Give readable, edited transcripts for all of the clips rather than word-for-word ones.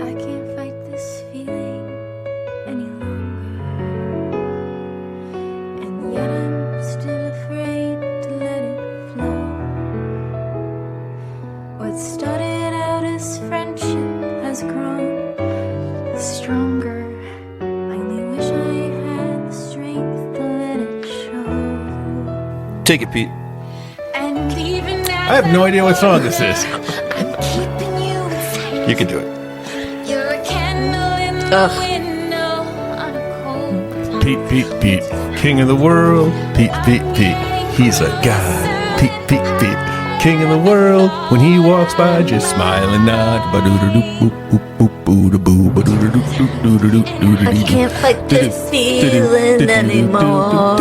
I can't fight this feeling any longer, and yet I'm still afraid to let it flow. What started out as friendship has grown stronger. I only wish I had the strength to let it show. Take it, Pete. And even I have no idea what song this is. I'm keeping you inside. You can do it. You're a candle in the window on a cold. Pete, king of the world. Pete, he's a god. Pete, king of the world. When he walks by, just smile and nod. I can't fight this feeling anymore.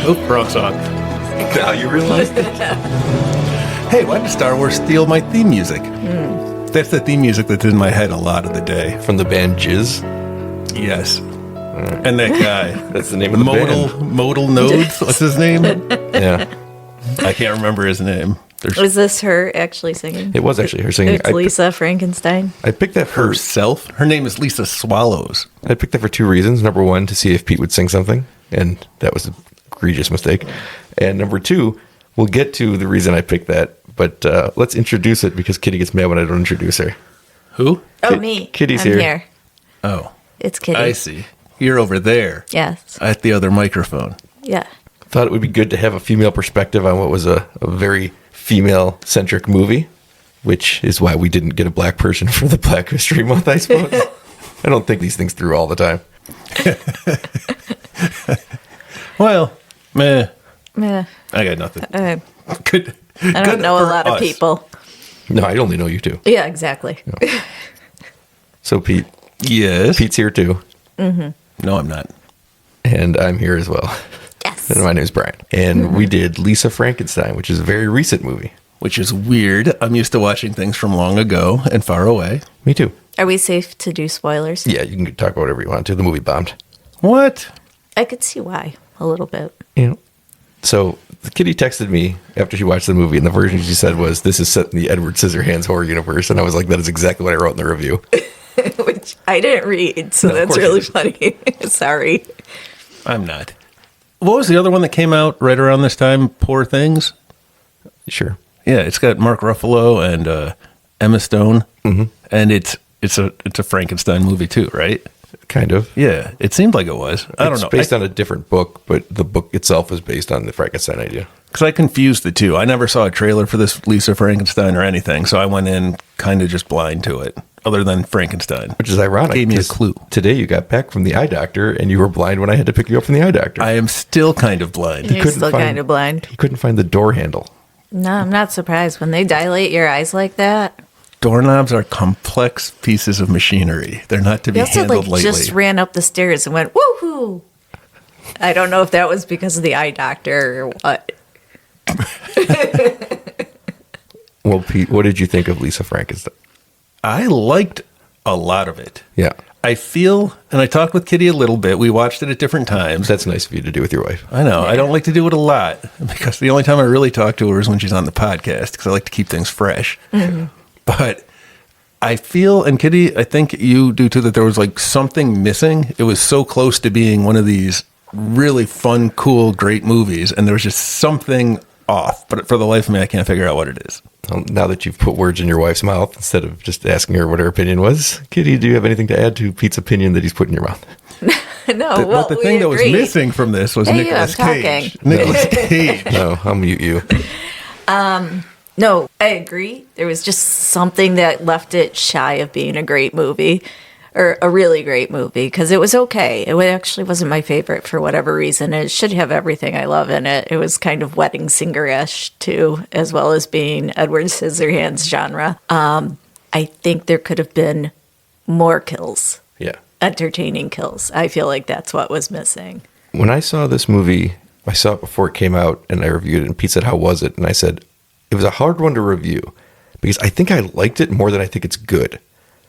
Oh, wrong song. Now you realize it. Hey, why did Star Wars steal my theme music? That's the theme music that's in my head a lot of the day. From the band Jizz. Yes. And that guy. That's the name of the band. Modal Nodes. What's his name? Yeah. I can't remember his name. Was this her actually singing? It was actually her singing. It's Lisa Frankenstein. I picked that for Herself. Her name is Lisa Swallows. I picked that for two reasons. Number one, to see if Pete would sing something, and that was an egregious mistake. And number two, we'll get to the reason I picked that, but let's introduce it because Kitty gets mad when I don't introduce her. Who? Oh, me. Kitty's I'm here. Oh, It's Kitty. I see. You're over there Yes. at the other microphone. Yeah. Thought it would be good to have a female perspective on what was a very female-centric movie, which is why we didn't get a black person for the Black History Month, I suppose. I don't think these things through all the time. Well, meh. Meh. I got nothing. I don't know a lot of people. No, I only know you two. Yeah, exactly. So, Pete. Yes. Pete's here, too. No, I'm not. And I'm here as well. Yes. And my name is Brian. And we did Lisa Frankenstein, which is a very recent movie. Which is weird. I'm used to watching things from long ago and far away. Me too. Are we safe to do spoilers? Yeah, you can talk about whatever you want to. The movie bombed. What? I could see why a little bit. You know. So the kitty texted me after she watched the movie, and the version she said was, "This is set in the Edward Scissorhands horror universe." And I was like, that is exactly what I wrote in the review. Which I didn't read, so No, of that's course really you funny. Sorry. I'm not. What was the other one that came out right around this time? Poor Things? Sure. Yeah, it's got Mark Ruffalo and Emma Stone. Mm-hmm. And it's a Frankenstein movie too, right? Kind of. Yeah, it seemed like it was. I don't know. It's based on a different book, but the book itself is based on the Frankenstein idea. Because I confused the two. I never saw a trailer for this Lisa Frankenstein or anything, so I went in kind of just blind to it, other than Frankenstein. Which is ironic. Gave me a 'cause clue. Today you got back from the eye doctor, and you were blind when I had to pick you up from the eye doctor. I am still kind of blind. You're still kind of blind. He couldn't find the door handle. No, I'm not surprised. When they dilate your eyes like that. Doorknobs are complex pieces of machinery. They're not to be You also handled lightly. just ran up the stairs and went, woohoo! I don't know if that was because of the eye doctor or what. Well, Pete, what did you think of Lisa Frankenstein? I liked a lot of it. Yeah. I feel, and I talked with Kitty a little bit. We watched it at different times. That's nice of you to do with your wife. I know. I don't like to do it a lot because the only time I really talk to her is when she's on the podcast because I like to keep things fresh. Mm-hmm. But I feel, and Kitty, I think you do too, that there was like something missing. It was so close to being one of these really fun, cool, great movies, and there was just something off. But for the life of me, I can't figure out what it is. Well, now that you've put words in your wife's mouth, instead of just asking her what her opinion was, Kitty, do you have anything to add to Pete's opinion that he's put in your mouth? No, But the thing that was missing from this was Hey, Nicolas I'm Cage. talking. Nicolas Cage. No, I'll mute you. No, I agree. There was just something that left it shy of being a great movie or a really great movie because it was okay. It actually wasn't my favorite for whatever reason. It should have everything I love in it. It was kind of wedding singer-ish too, as well as being Edward Scissorhands genre. I think there could have been more kills, Yeah. entertaining kills. I feel like that's what was missing. When I saw this movie, I saw it before it came out, and I reviewed it, and Pete said, how was it? And I said, it was a hard one to review because I think I liked it more than I think it's good.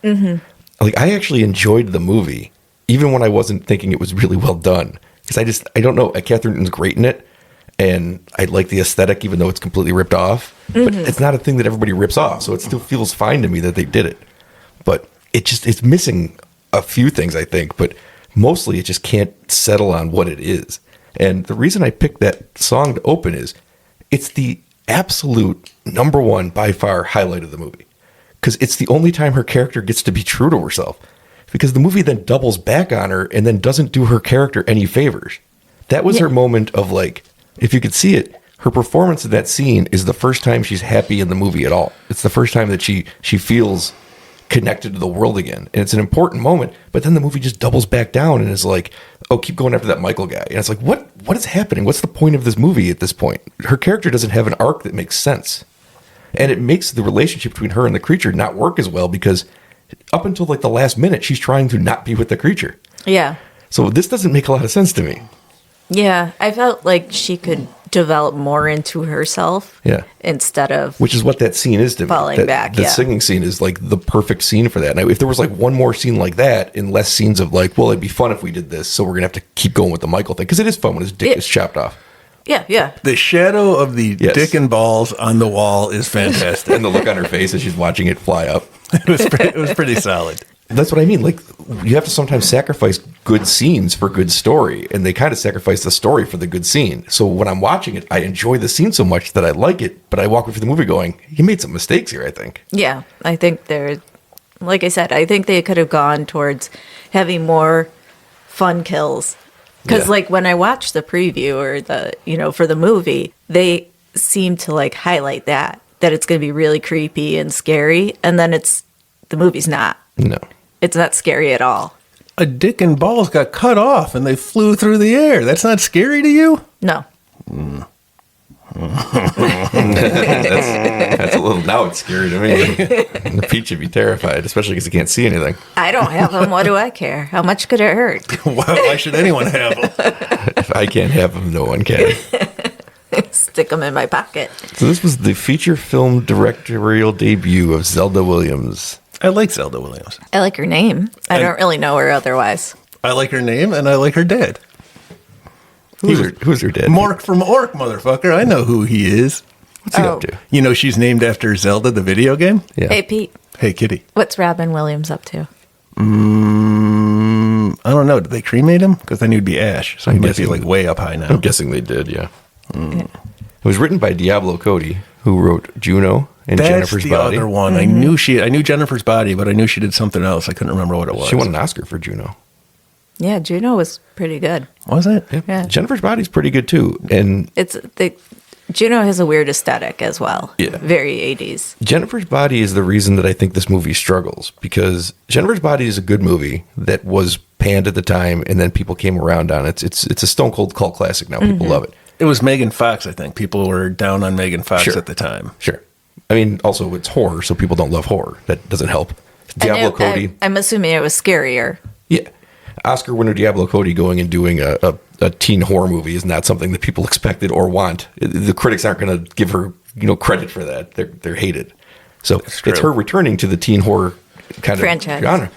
Like, I actually enjoyed the movie, even when I wasn't thinking it was really well done. Because I don't know, Catherine Newton's great in it, and I like the aesthetic, even though it's completely ripped off. But it's not a thing that everybody rips off, so it still feels fine to me that they did it. But it's missing a few things, I think, but mostly it just can't settle on what it is. And the reason I picked that song to open is it's the absolute number one, by far, highlight of the movie. Because it's the only time her character gets to be true to herself. Because the movie then doubles back on her and then doesn't do her character any favors. That was her moment of, like, if you could see it, her performance in that scene is the first time she's happy in the movie at all. It's the first time that she feels connected to the world again. And it's an important moment, but then the movie just doubles back down and is like, oh, keep going after that Michael guy. And it's like, what is happening? What's the point of this movie at this point? Her character doesn't have an arc that makes sense. And it makes the relationship between her and the creature not work as well because up until like the last minute, she's trying to not be with the creature. Yeah. So this doesn't make a lot of sense to me. Yeah. I felt like she could develop more into herself. Yeah. Instead of. Which is what that scene is to me. Falling back, The singing scene is like the perfect scene for that. And if there was like one more scene like that and less scenes of like, well, it'd be fun if we did this. So we're going to have to keep going with the Michael thing. Because it is fun when his dick is chopped off. Yeah, yeah. The shadow of the dick and balls on the wall is fantastic. And the look on her face as she's watching it fly up. It was pretty solid. That's what I mean. Like, you have to sometimes sacrifice good scenes for good story. And they kind of sacrifice the story for the good scene. So when I'm watching it, I enjoy the scene so much that I like it. But I walk away from the movie going, he made some mistakes here, I think. Yeah, I think like I said, I think they could have gone towards having more fun kills. Because, like, when I watched the preview or for the movie, they seem to, like, highlight that it's going to be really creepy and scary. And then the movie's not. No. It's not scary at all. A dick and balls got cut off and they flew through the air. That's not scary to you? No. That's a little, now it's scary to me. Pete should be terrified, especially because he can't see anything. I don't have them. What do I care? How much could it hurt? Why should anyone have them? If I can't have them, no one can. Stick them in my pocket. So this was the feature film directorial debut of Zelda Williams. I like Zelda Williams. I like her name. I don't really know her otherwise. I like her name and I like her dad. Who's her dad? Mork from Ork, motherfucker. I know who he is. What's he up to? You know she's named after Zelda, the video game? Yeah. Hey, Pete. Hey, kitty. What's Robin Williams up to? I don't know. Did they cremate him? Because then he'd be Ash. So he might be like way up high now. I'm guessing they did, yeah. It was written by Diablo Cody, who wrote Juno and That's Jennifer's the Body. other one. I knew Jennifer's Body, but I knew she did something else. I couldn't remember what it was. She won an Oscar for Juno. Yeah, Juno was pretty good. Was it? Yeah. Jennifer's Body's pretty good too, and Juno has a weird aesthetic as well. Yeah. Very 80s. Jennifer's Body is the reason that I think this movie struggles, because Jennifer's Body is a good movie that was panned at the time, and then people came around on it. It's a stone cold cult classic now. People love it. It was Megan Fox, I think. People were down on Megan Fox at the time. Sure. I mean, also it's horror, so people don't love horror. That doesn't help. Diablo Cody. I'm assuming it was scarier. Yeah. Oscar winner Diablo Cody going and doing a teen horror movie is not something that people expected or want. The critics aren't going to give her credit for that. They're hated. So it's her returning to the teen horror kind franchise of genre.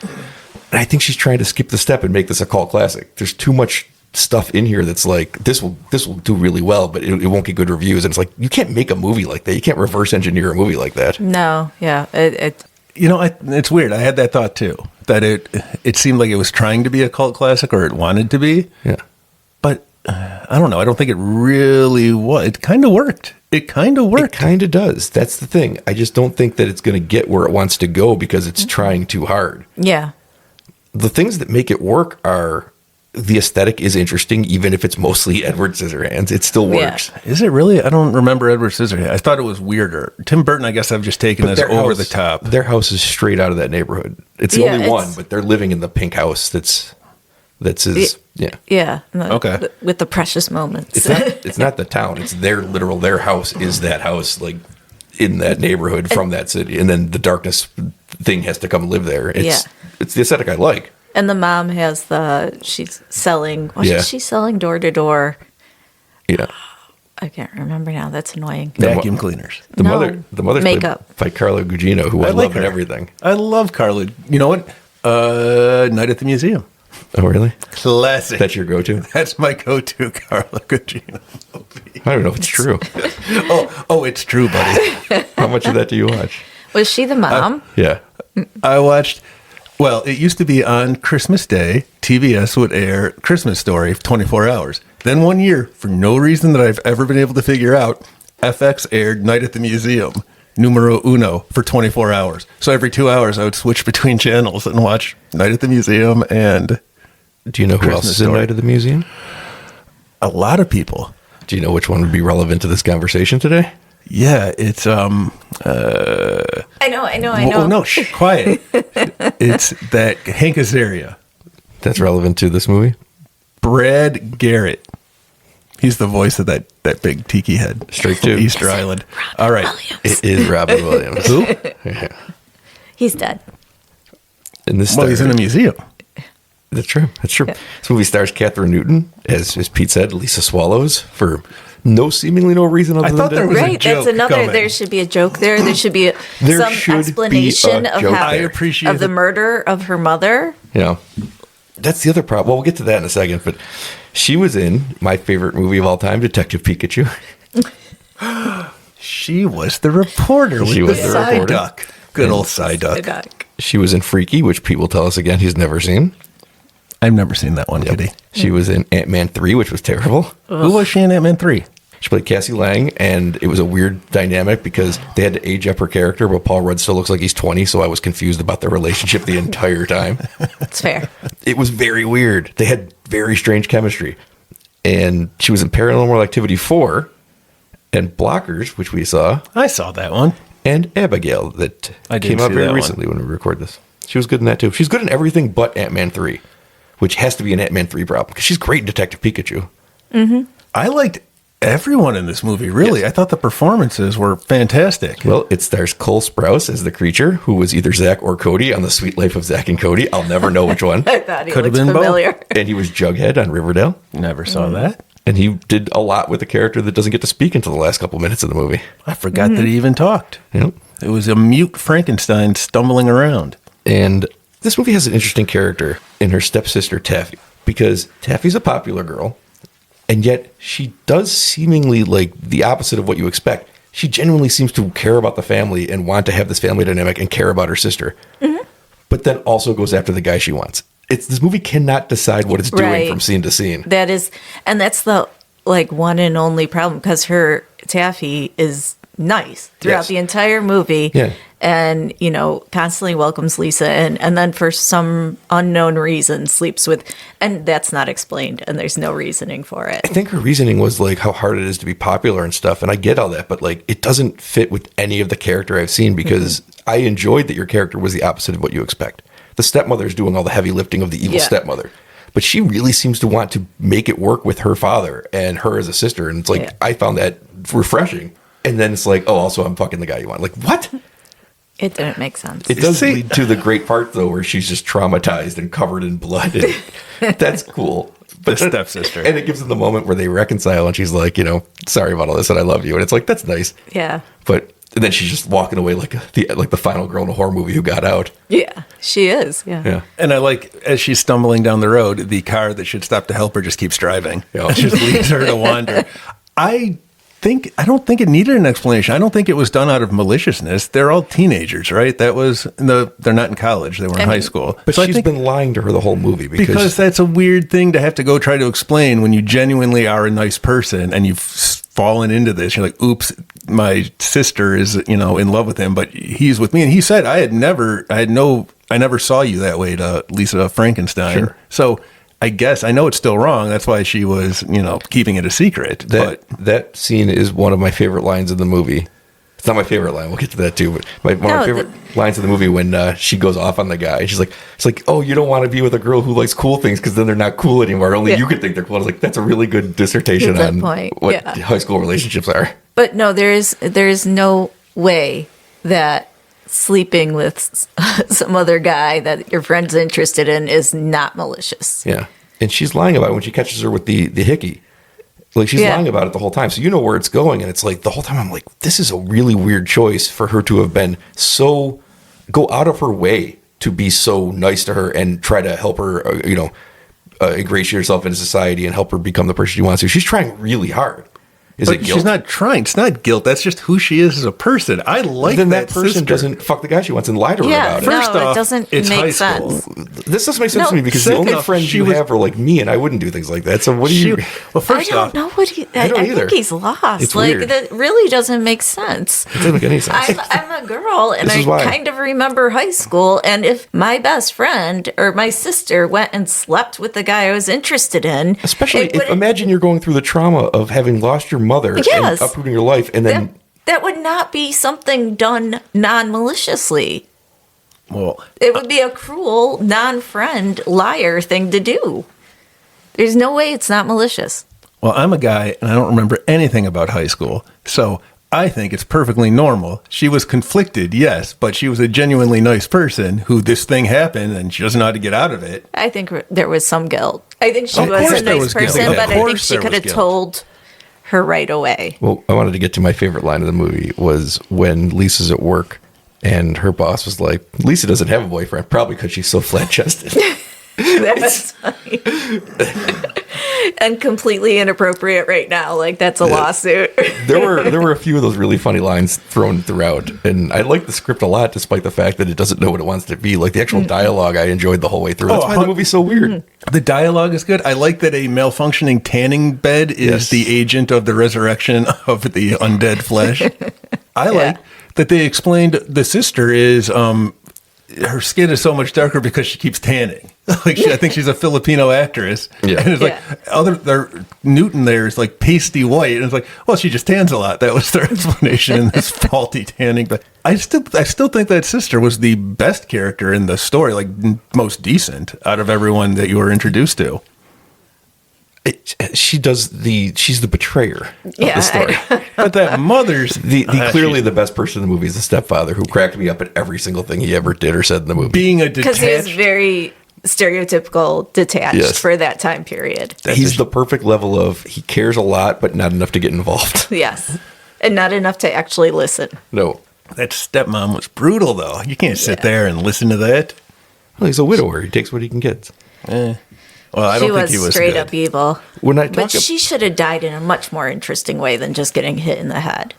And I think she's trying to skip the step and make this a cult classic. There's too much stuff in here that's like, this will do really well, but it won't get good reviews. And it's like, you can't make a movie like that. You can't reverse engineer a movie like that. No, yeah. It's weird. I had that thought too. That it seemed like it was trying to be a cult classic, or it wanted to be. Yeah. But I don't know. I don't think it really was. It kind of worked. It kind of worked. It kind of does. That's the thing. I just don't think that it's going to get where it wants to go because it's trying too hard. Yeah. The things that make it work are the aesthetic is interesting, even if it's mostly Edward Scissorhands. It still works. Yeah. Is it really? I don't remember Edward Scissorhands. I thought it was weirder. Tim Burton, I guess I've just taken as over the top. Their house is straight out of that neighborhood. It's the only one, but they're living in the pink house that's his, Yeah. Okay. With the precious moments. It's not the town. It's their house is that house, like in that neighborhood from that city. And then the darkness thing has to come live there. It's the aesthetic I like. And the mom she's selling, is she selling door to door? Yeah. I can't remember now. That's annoying. Vacuum cleaners. The No. mother's Makeup. played by Carla Gugino, who I like love in her. everything. I love Carla. You know what? Night at the Museum. Oh, really? Classic. That's your go-to? That's my go-to Carla Gugino movie. I don't know if it's true. Oh, it's true, buddy. How much of that do you watch? Was she the mom? Yeah. I watched, well, it used to be on Christmas Day, TBS would air Christmas Story 24 hours. Then one year, for no reason that I've ever been able to figure out, FX aired Night at the Museum, numero uno, for 24 hours. So every 2 hours, I would switch between channels and watch Night at the Museum and Do you know who else Christmas is in Story. Night at the Museum? a lot of people. Do you know which one would be relevant to this conversation today? Yeah, it's I know. Oh no, shh, quiet. It's that Hank Azaria, That's relevant to this movie? Brad Garrett. He's the voice of that big tiki head. Straight from to. Easter Island. All right. It is Robin Williams. Who? Yeah. He's dead. And this Well, he's in a museum. That's true. That's true. This movie stars Catherine Newton, as Pete said, Lisa Swallows, for seemingly no reason other I than thought there was a Right. That's joke another. coming. There should be a joke there. There should be There some should be explanation a of joke how I appreciate of the murder of her mother. Yeah. That's the other problem. Well, we'll get to that in a second, but she was in my favorite movie of all time, Detective Pikachu. She was the reporter with She the was the side reporter. duck. Good old side duck. Duck. She was in Freaky, which Pete will tell us again he's never seen. I've never seen that one, Kitty. She was in Ant-Man 3, which was terrible. Who was she in Ant-Man 3? She played Cassie Lang, and it was a weird dynamic because they had to age up her character, but Paul Rudd still looks like he's 20, so I was confused about their relationship the entire time. It's fair. It was very weird. They had very strange chemistry. And she was in Paranormal Activity 4 and Blockers, which we saw, I saw that one. and Abigail that I did came out see very that one. recently when we record this. She was good in that too. She's good in everything but Ant-Man 3, which has to be an Ant-Man 3 problem because she's great in Detective Pikachu. I liked everyone in this movie, really. Yes. I thought the performances were fantastic. Well, it stars Cole Sprouse as the creature, who was either Zach or Cody on The Sweet Life of Zach and Cody. I'll never know which one. I thought he Could have looked been both. familiar. And he was Jughead on Riverdale. Never saw that. And he did a lot with a character that doesn't get to speak until the last couple minutes of the movie. I forgot that he even talked. Yep. It was a mute Frankenstein stumbling around. And this movie has an interesting character in her stepsister, Taffy, because Taffy's a popular girl, and yet she does seemingly like the opposite of what you expect. She genuinely seems to care about the family and want to have this family dynamic and care about her sister, but then also goes after the guy she wants. This movie cannot decide what it's doing Right. from scene to scene. That is, and that's the one and only problem because her Taffy is nice throughout Yes. the entire movie. Yeah. And, constantly welcomes Lisa in, and then for some unknown reason sleeps with, and that's not explained, and there's no reasoning for it. I think her reasoning was like how hard it is to be popular and stuff, and I get all that, but like it doesn't fit with any of the character I've seen because I enjoyed that your character was the opposite of what you expect. The stepmother's doing all the heavy lifting of the evil Yeah. stepmother, but she really seems to want to make it work with her father and her as a sister, and it's like Yeah. I found that refreshing. And then it's like, oh, also I'm fucking the guy you want. Like what? It didn't make sense. It does See- lead to the great part though, where she's just traumatized and covered in blood. And that's cool. The stepsister. And it gives them the moment where they reconcile, and she's like, sorry about all this, and I love you. And it's like, that's nice. Yeah. But and then she's just walking away like the final girl in a horror movie who got out. Yeah, she is. Yeah. Yeah. And I like, as she's stumbling down the road, the car that should stop to help her just keeps driving. Yeah. It just leaves her to wander. I don't think it needed an explanation. I don't think it was done out of maliciousness. They're all teenagers, right? They're not in college. They were in high school. But So I she's think- been lying to her the whole movie because that's a weird thing to have to go try to explain when you genuinely are a nice person and you've fallen into this. You're like, oops, my sister is, in love with him, but he's with me. And he said, I never saw you that way to Lisa Frankenstein. Sure. So I guess I know it's still wrong. That's why she was, keeping it a secret. that scene is one of my favorite lines in the movie. It's not my favorite line. We'll get to that too. But one of my favorite lines in the movie when she goes off on the guy. She's like, it's like, oh, you don't want to be with a girl who likes cool things because then they're not cool anymore. Only Yeah. you could think they're cool. I was like, that's a really good dissertation Good on point. what Yeah. high school relationships are. But no, there is no way that sleeping with some other guy that your friend's interested in is not malicious. Yeah. And she's lying about it when she catches her with the hickey. Like, she's Yeah. lying about it the whole time. So you know where it's going. And it's like, the whole time I'm like, this is a really weird choice for her to have been go out of her way to be so nice to her and try to help her, ingratiate herself into society and help her become the person she wants to. She's trying really hard. Is But it guilt? she's not trying. It's not guilt. That's just who she is as a person. I like Then that person sister. doesn't fuck the guy she wants and lie to her Yeah, about it. First no, off, it doesn't it's high make school. sense. This doesn't make sense No, to me because the second only off, friends she you was- have are like me, and I wouldn't do things like that. So what do you? Well, I first off, don't know what he. I don't either. think he's lost. It's like weird. that really doesn't make sense. It doesn't make any sense. I'm a girl, and This I is why. kind of remember high school. And if my best friend or my sister went and slept with the guy I was interested in, Especially it if, would- imagine you're going through the trauma of having lost your mother Yes. and uprooting your life, and then that would not be something done non-maliciously. well, It would be a cruel, non-friend liar thing to do. There's no way it's not malicious. well, I'm a guy and I don't remember anything about high school. So I think it's perfectly normal. She was conflicted, yes, but she was a genuinely nice person who this thing happened and she doesn't know how to get out of it. I think there was some guilt. I think she Of was course a there nice was guilt. person, Of but I think course she there could was have guilt. told her right away. well, I wanted to get to my favorite line of the movie was when Lisa's at work and her boss was like, Lisa doesn't have a boyfriend, probably because she's so flat chested. That was funny. And completely inappropriate right now. Like, that's a lawsuit. there were a few of those really funny lines thrown throughout, and I like the script a lot, despite the fact that it doesn't know what it wants to be. Like the actual dialogue, I enjoyed the whole way through. That's why the movie's so weird. The dialogue is good. I like that a malfunctioning tanning bed is Yes. the agent of the resurrection of the undead flesh. I like that they explained the sister is her skin is so much darker because she keeps tanning. Like I think she's a Filipino actress. Yeah. And it's like Newton there is like pasty white, and it's like, well, she just tans a lot. That was their explanation in this faulty tanning. But I still think that sister was the best character in the story, like most decent out of everyone that you were introduced to. She's the betrayer of Yeah, the story. But that mother's The clearly the best person in the movie is the stepfather, who cracked me up at every single thing he ever did or said in the movie. being a Because he was detached. very stereotypical detached Yes. for that time period. He's the perfect level of he cares a lot, but not enough to get involved. Yes. And not enough to actually listen. No. That stepmom was brutal, though. You can't sit there and listen to that. Well, he's a widower. He takes what he can get. Well, I She don't think was he was straight good. up evil. When I But talk she should have died in a much more interesting way than just getting hit in the head.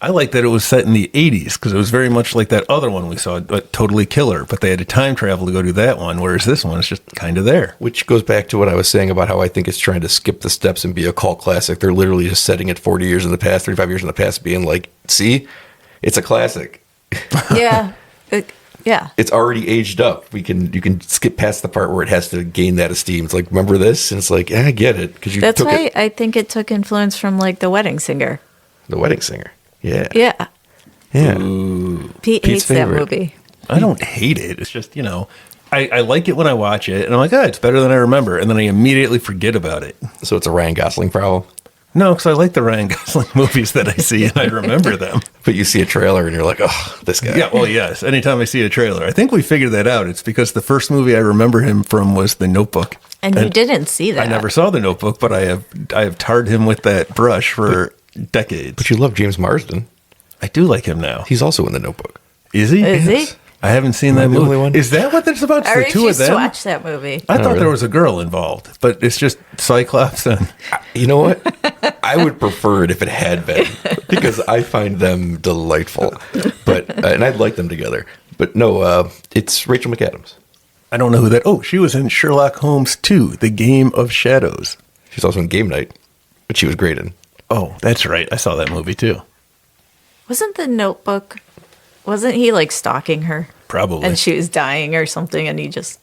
I like that it was set in the 80s because it was very much like that other one we saw, but Totally Killer. But they had to time travel to go do that one, whereas this one is just kind of there. which goes back to what I was saying about how I think it's trying to skip the steps and be a cult classic. They're literally just setting it 40 years in the past, 35 years in the past, being like, see, it's a classic. Yeah. Yeah. It's already aged up. You can skip past the part where it has to gain that esteem. It's like, remember this? And it's like, yeah, I get it. Because you That's took why it. I think it took influence from like The Wedding Singer. The Wedding Singer. Yeah. Yeah. Yeah. Pete Pete's hates favorite. that movie. I don't hate it. It's just, I like it when I watch it, and I'm like, it's better than I remember. And then I immediately forget about it. So it's a Ryan Gosling problem. No, because I like the Ryan Gosling movies that I see, and I remember them. But you see a trailer and you're like, oh, this guy. Yeah, well, yes. Anytime I see a trailer, I think we figured that out. It's because the first movie I remember him from was The Notebook. And you didn't see that. I never saw The Notebook, but I have tarred him with that brush for decades. But you love James Marsden. I do like him now. He's also in The Notebook. Is he? Is he? I haven't seen that Am I the movie. only one? Is that what that's about? It's I the two of refuse to them? watch that movie. I thought really? there was a girl involved, but it's just Cyclops and You know what? I would prefer it if it had been, because I find them delightful. But and I'd like them together. But no, it's Rachel McAdams. I don't know who that. Oh, she was in Sherlock Holmes 2, The Game of Shadows. She's also in Game Night, which she was great in. Oh, that's right. I saw that movie too. Wasn't The Notebook, wasn't he like stalking her? Probably. And she was dying or something, and he just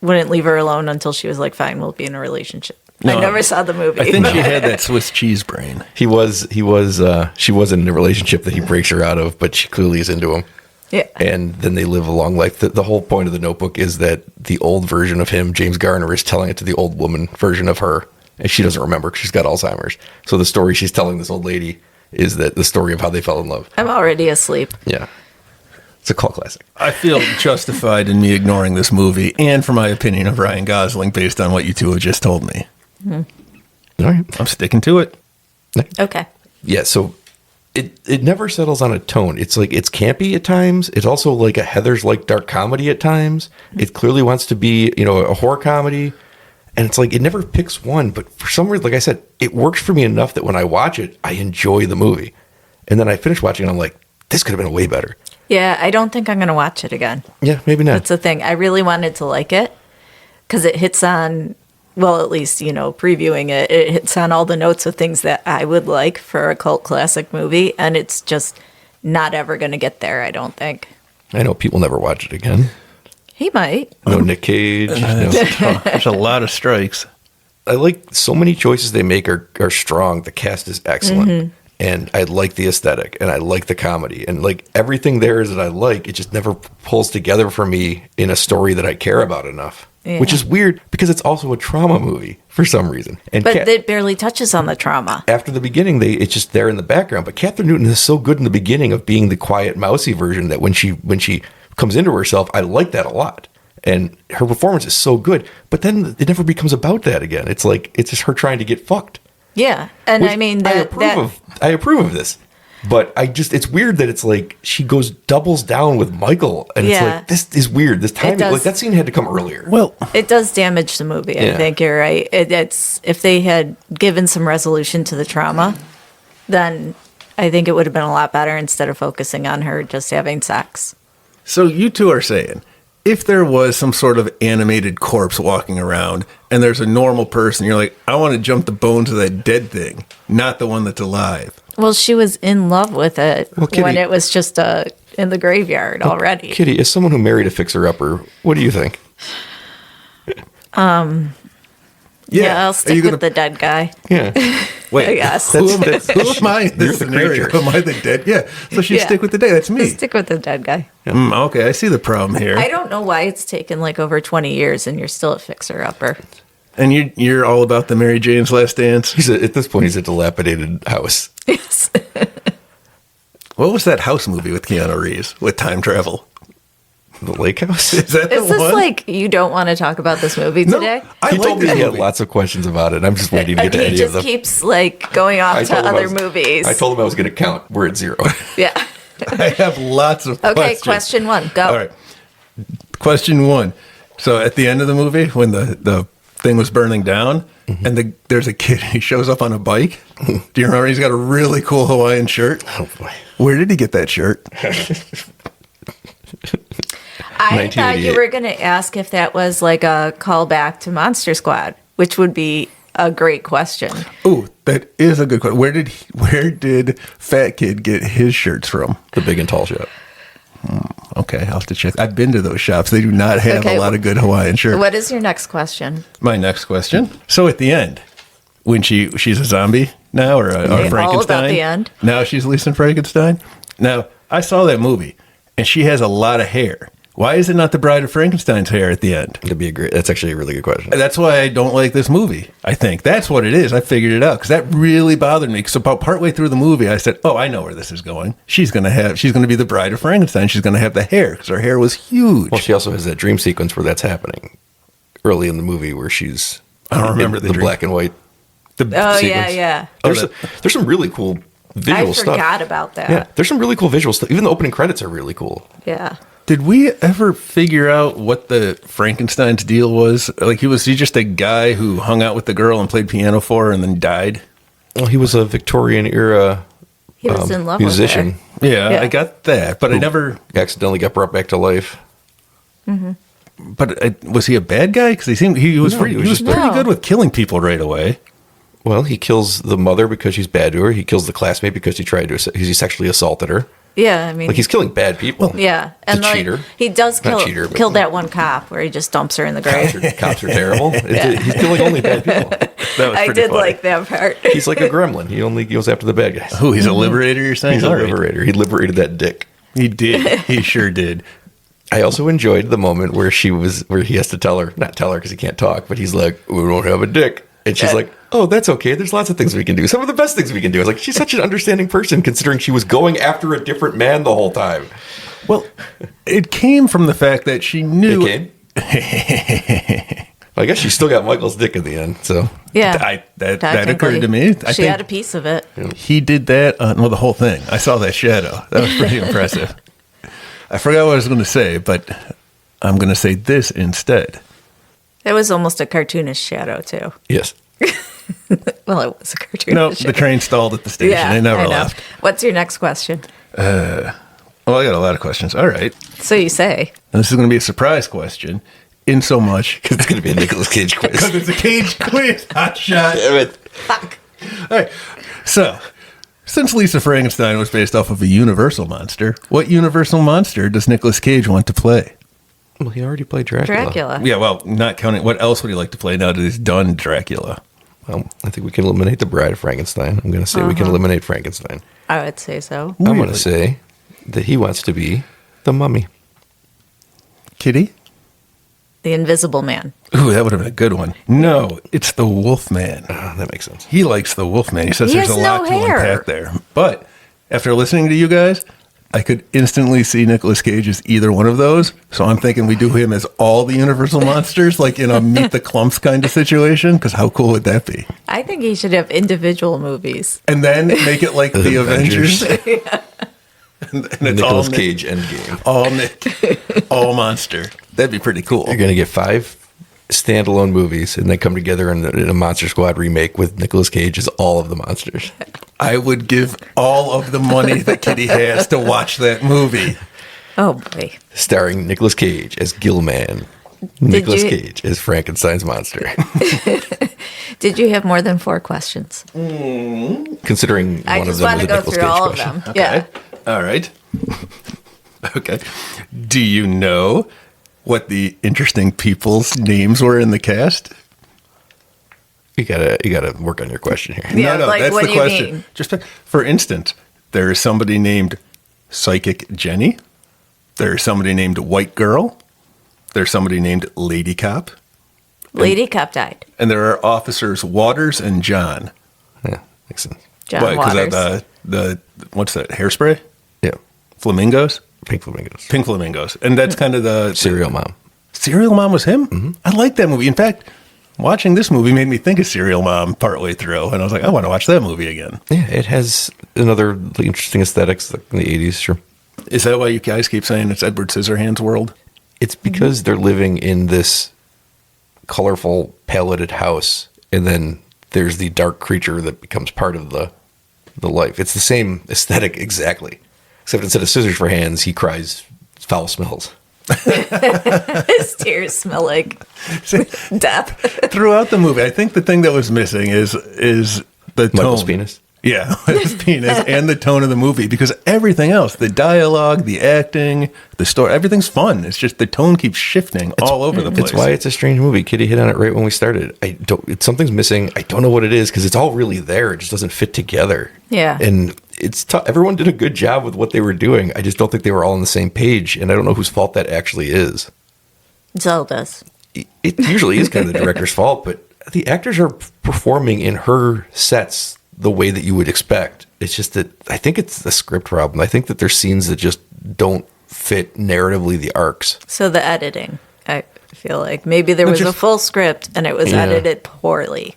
wouldn't leave her alone until she was like, fine, we'll be in a relationship. No, I never saw the movie. I think she had that Swiss cheese brain. She was in a relationship that he breaks her out of, but she clearly is into him. Yeah. And then they live a long life. The whole point of The Notebook is that the old version of him, James Garner, is telling it to the old woman version of her, and she doesn't remember 'cause she's got Alzheimer's. So the story she's telling this old lady is that the story of how they fell in love. I'm already asleep. Yeah. It's a cult classic. I feel justified in me ignoring this movie and for my opinion of Ryan Gosling based on what you two have just told me. All right. I'm sticking to it. Okay. Yeah, so it never settles on a tone. It's like it's campy at times. It's also like a Heather's like dark comedy at times. It clearly wants to be, a horror comedy. And it's like it never picks one, but for some reason, like I said, it works for me enough that when I watch it, I enjoy the movie. And then I finish watching it, I'm like, this could have been way better. Yeah, I don't think I'm going to watch it again. Yeah, maybe not. That's the thing. I really wanted to like it because it hits on, well, at least, previewing it, it hits on all the notes of things that I would like for a cult classic movie. And it's just not ever going to get there, I don't think. I know people never watch it again. He might. No Nick Cage. No. There's a lot of strikes. I like so many choices they make are strong. The cast is excellent. And I like the aesthetic and I like the comedy and like everything there is that I like. It just never pulls together for me in a story that I care about enough, which is weird because it's also a trauma movie for some reason. And But it barely touches on the trauma. after the beginning, it's just there in the background. But Catherine Newton is so good in the beginning of being the quiet, mousy version that when she comes into herself, I like that a lot. And her performance is so good. But then it never becomes about that again. It's like it's just her trying to get fucked. Yeah. And Which I mean, I approve of this. But it's weird that it's like she doubles down with Michael. And it's like, this is weird. This timing, like that scene had to come earlier. Well, it does damage the movie. Yeah. I think you're right. It's if they had given some resolution to the trauma, then I think it would have been a lot better instead of focusing on her just having sex. so you two are saying, if there was some sort of animated corpse walking around and there's a normal person, you're like, I want to jump the bones of that dead thing, not the one that's alive. Well, she was in love with it Kitty- when it was just in the graveyard already. Kitty, as someone who married a fixer-upper, what do you think? Yeah, I'll Are stick you with gonna- the dead guy. Yeah. Wait, I guess. who am I in You're this the scenario? creature. Am I the dead? Yeah. So she'd Yeah. stick with the dead. That's me. Stick with the dead guy. Okay, I see the problem here. I don't know why it's taken like over 20 years and you're still a fixer-upper. And you're all about the Mary Jane's Last Dance. At this point, he's a dilapidated house. Yes. What was that house movie with Keanu Reeves with time travel? The lake house? Is that Is the this one? like you don't want to talk about this movie No, today? I He like told me this he had movie. lots of questions about it. I'm just waiting to get to He any of just them. keeps like going off to told him I other was- movies. I told him I was going to count. We're at 0. Yeah. I have lots of Okay, questions. question one. Go. All right. Question one. So at the end of the movie, when the thing was burning down, and there's a kid, he shows up on a bike. Do you remember? He's got a really cool Hawaiian shirt. Oh, boy. Where did he get that shirt? I thought you 1988. were going to ask if that was like a callback to Monster Squad, which would be a great question. Ooh, that is a good question. Where did Fat Kid get his shirts from? The big and tall shop. Okay, I'll have to check. I've been to those shops. They do not have Okay, a lot of good Hawaiian shirts. What is your next question? My next question. So at the end, when she's a zombie now or Okay, Frankenstein. all about the end. Now she's Lisa Frankenstein. Now, I saw that movie and she has a lot of hair. Why is it not the Bride of Frankenstein's hair at the end? That's actually a really good question. That's why I don't like this movie. I think that's what it is. I figured it out because that really bothered me. So about partway through the movie, I said, "Oh, I know where this is going. She's going to be the Bride of Frankenstein. She's going to have the hair because her hair was huge." Well, she also has that dream sequence where that's happening early in the movie where she's I don't remember in the the dream. black and white. The Oh, sequence. yeah. There's some really cool visual I stuff. forgot about that. Yeah, there's some really cool visual stuff. Even the opening credits are really cool. Yeah. Did we ever figure out what the Frankenstein's deal was? Like, was he just a guy who hung out with the girl and played piano for her and then died? Well, he was a Victorian era He was in love musician. with her. Yeah, Yeah. I got that, but I Who never. accidentally got brought back to life. But was he a bad guy? Because he was No, pretty, he was he was just- pretty No. good with killing people right away. Well, he kills the mother because she's bad to her. He kills the classmate because he sexually assaulted her. Yeah, I mean, Like he's killing bad people. yeah, and a like cheater. he does Not kill cheater, but- kill that one cop where he just dumps her in the grave. Cops are terrible. He's killing only bad people. That was I pretty did funny. like that part. He's like a gremlin. He only goes after the bad guys. Who, he's a liberator, you're saying? He's a All right. liberator. He liberated that dick. He did. He sure did. I also enjoyed the moment where he has to not tell her because he can't talk, but he's like, "We don't have a dick," and she's like, "Oh, that's okay. There's lots of things we can do. Some of the best things we can do." It's like she's such an understanding person, considering she was going after a different man the whole time. Well, it came from the fact that she knew. It came. I guess she still got Michael's dick in the end. So Yeah. That occurred to me. She had a piece of it. He did that. The whole thing. I saw that shadow. That was pretty impressive. I forgot what I was going to say, but I'm going to say this instead. It was almost a cartoonish shadow, too. yes. Well, it was a cartoonish No, shadow. the train stalled at the station. Yeah, They never I know. left. What's your next question? Well, I got a lot of questions. All right. So you say. And this is going to be a surprise question, in so much Because it's going to be a Nicolas Cage quiz. because it's a cage quiz. Hot shot. Damn it. Fuck. All right. So, since Lisa Frankenstein was based off of a Universal monster, what Universal monster does Nicolas Cage want to play? Well, he already played Dracula. Dracula. Yeah, well, not counting. What else would he like to play now that he's done Dracula? Well, I think we can eliminate the Bride of Frankenstein. I'm going to say we can eliminate Frankenstein. I would say so. I'm going Really? to say that he wants to be the Mummy. Kitty? The Invisible Man. Ooh, that would have been a good one. No, it's the Wolfman. That makes sense. He likes the Wolfman. He says He there's has a lot no to hair. unpack there. But after listening to you guys, I could instantly see Nicolas Cage as either one of those. So I'm thinking we do him as all the Universal monsters, like in a Meet the Clumps kind of situation. Because how cool would that be? I think he should have individual movies. And then make it like the Avengers. and it's all Nicolas Nick, Cage Endgame. all Nick, all monster. That'd be pretty cool. You're going to get 5 standalone movies and then come together in a Monster Squad remake with Nicolas Cage as all of the monsters. I would give all of the money that Kitty has to watch that movie. Oh, boy. Starring Nicolas Cage as Gillman. Nicolas Cage as Frankenstein's monster. Did you have more than 4 questions? Considering I one of just them want was to a go Nicolas through Cage all question. of them. Yeah. All right. Okay. Do you know what the interesting people's names were in the cast? You gotta work on your question here. Yeah, like, what do you mean? Just for instance, there is somebody named Psychic Jenny. There's somebody named White Girl. There's somebody named Lady Cop. Lady Cop died. And there are officers Waters and John. Yeah, makes sense. John Why? Waters. Because the what's that? Hairspray? Yeah, Flamingos? Pink Flamingos. Pink Flamingos. And that's kind of the Serial Mom. Serial Mom was him? I like that movie. In fact, watching this movie made me think of Serial Mom partway through. And I was like, I want to watch that movie again. Yeah, it has another interesting aesthetics like in the 80s, sure. Is that why you guys keep saying it's Edward Scissorhands' world? It's because they're living in this colorful, paletted house, and then there's the dark creature that becomes part of the life. It's the same aesthetic exactly, except instead of scissors for hands, he cries foul smells. His tears smell like death. Throughout the movie, I think the thing that was missing is the Michael's tone. penis. Yeah, his penis and the tone of the movie, because everything else, the dialogue, the acting, the story, everything's fun. It's just the tone keeps shifting all over the place. It's why it's a strange movie. Kitty hit on it right when we started. Something's missing. I don't know what it is because it's all really there. It just doesn't fit together. Yeah. And it's tough. Everyone did a good job with what they were doing. I just don't think they were all on the same page, and I don't know whose fault that actually is. Zelda's. It usually is kind of the director's fault, but the actors are performing in her sets the way that you would expect. It's just that I think it's the script problem. I think that there's scenes that just don't fit narratively the arcs. So the editing, I feel like maybe there was a full script and it was edited poorly.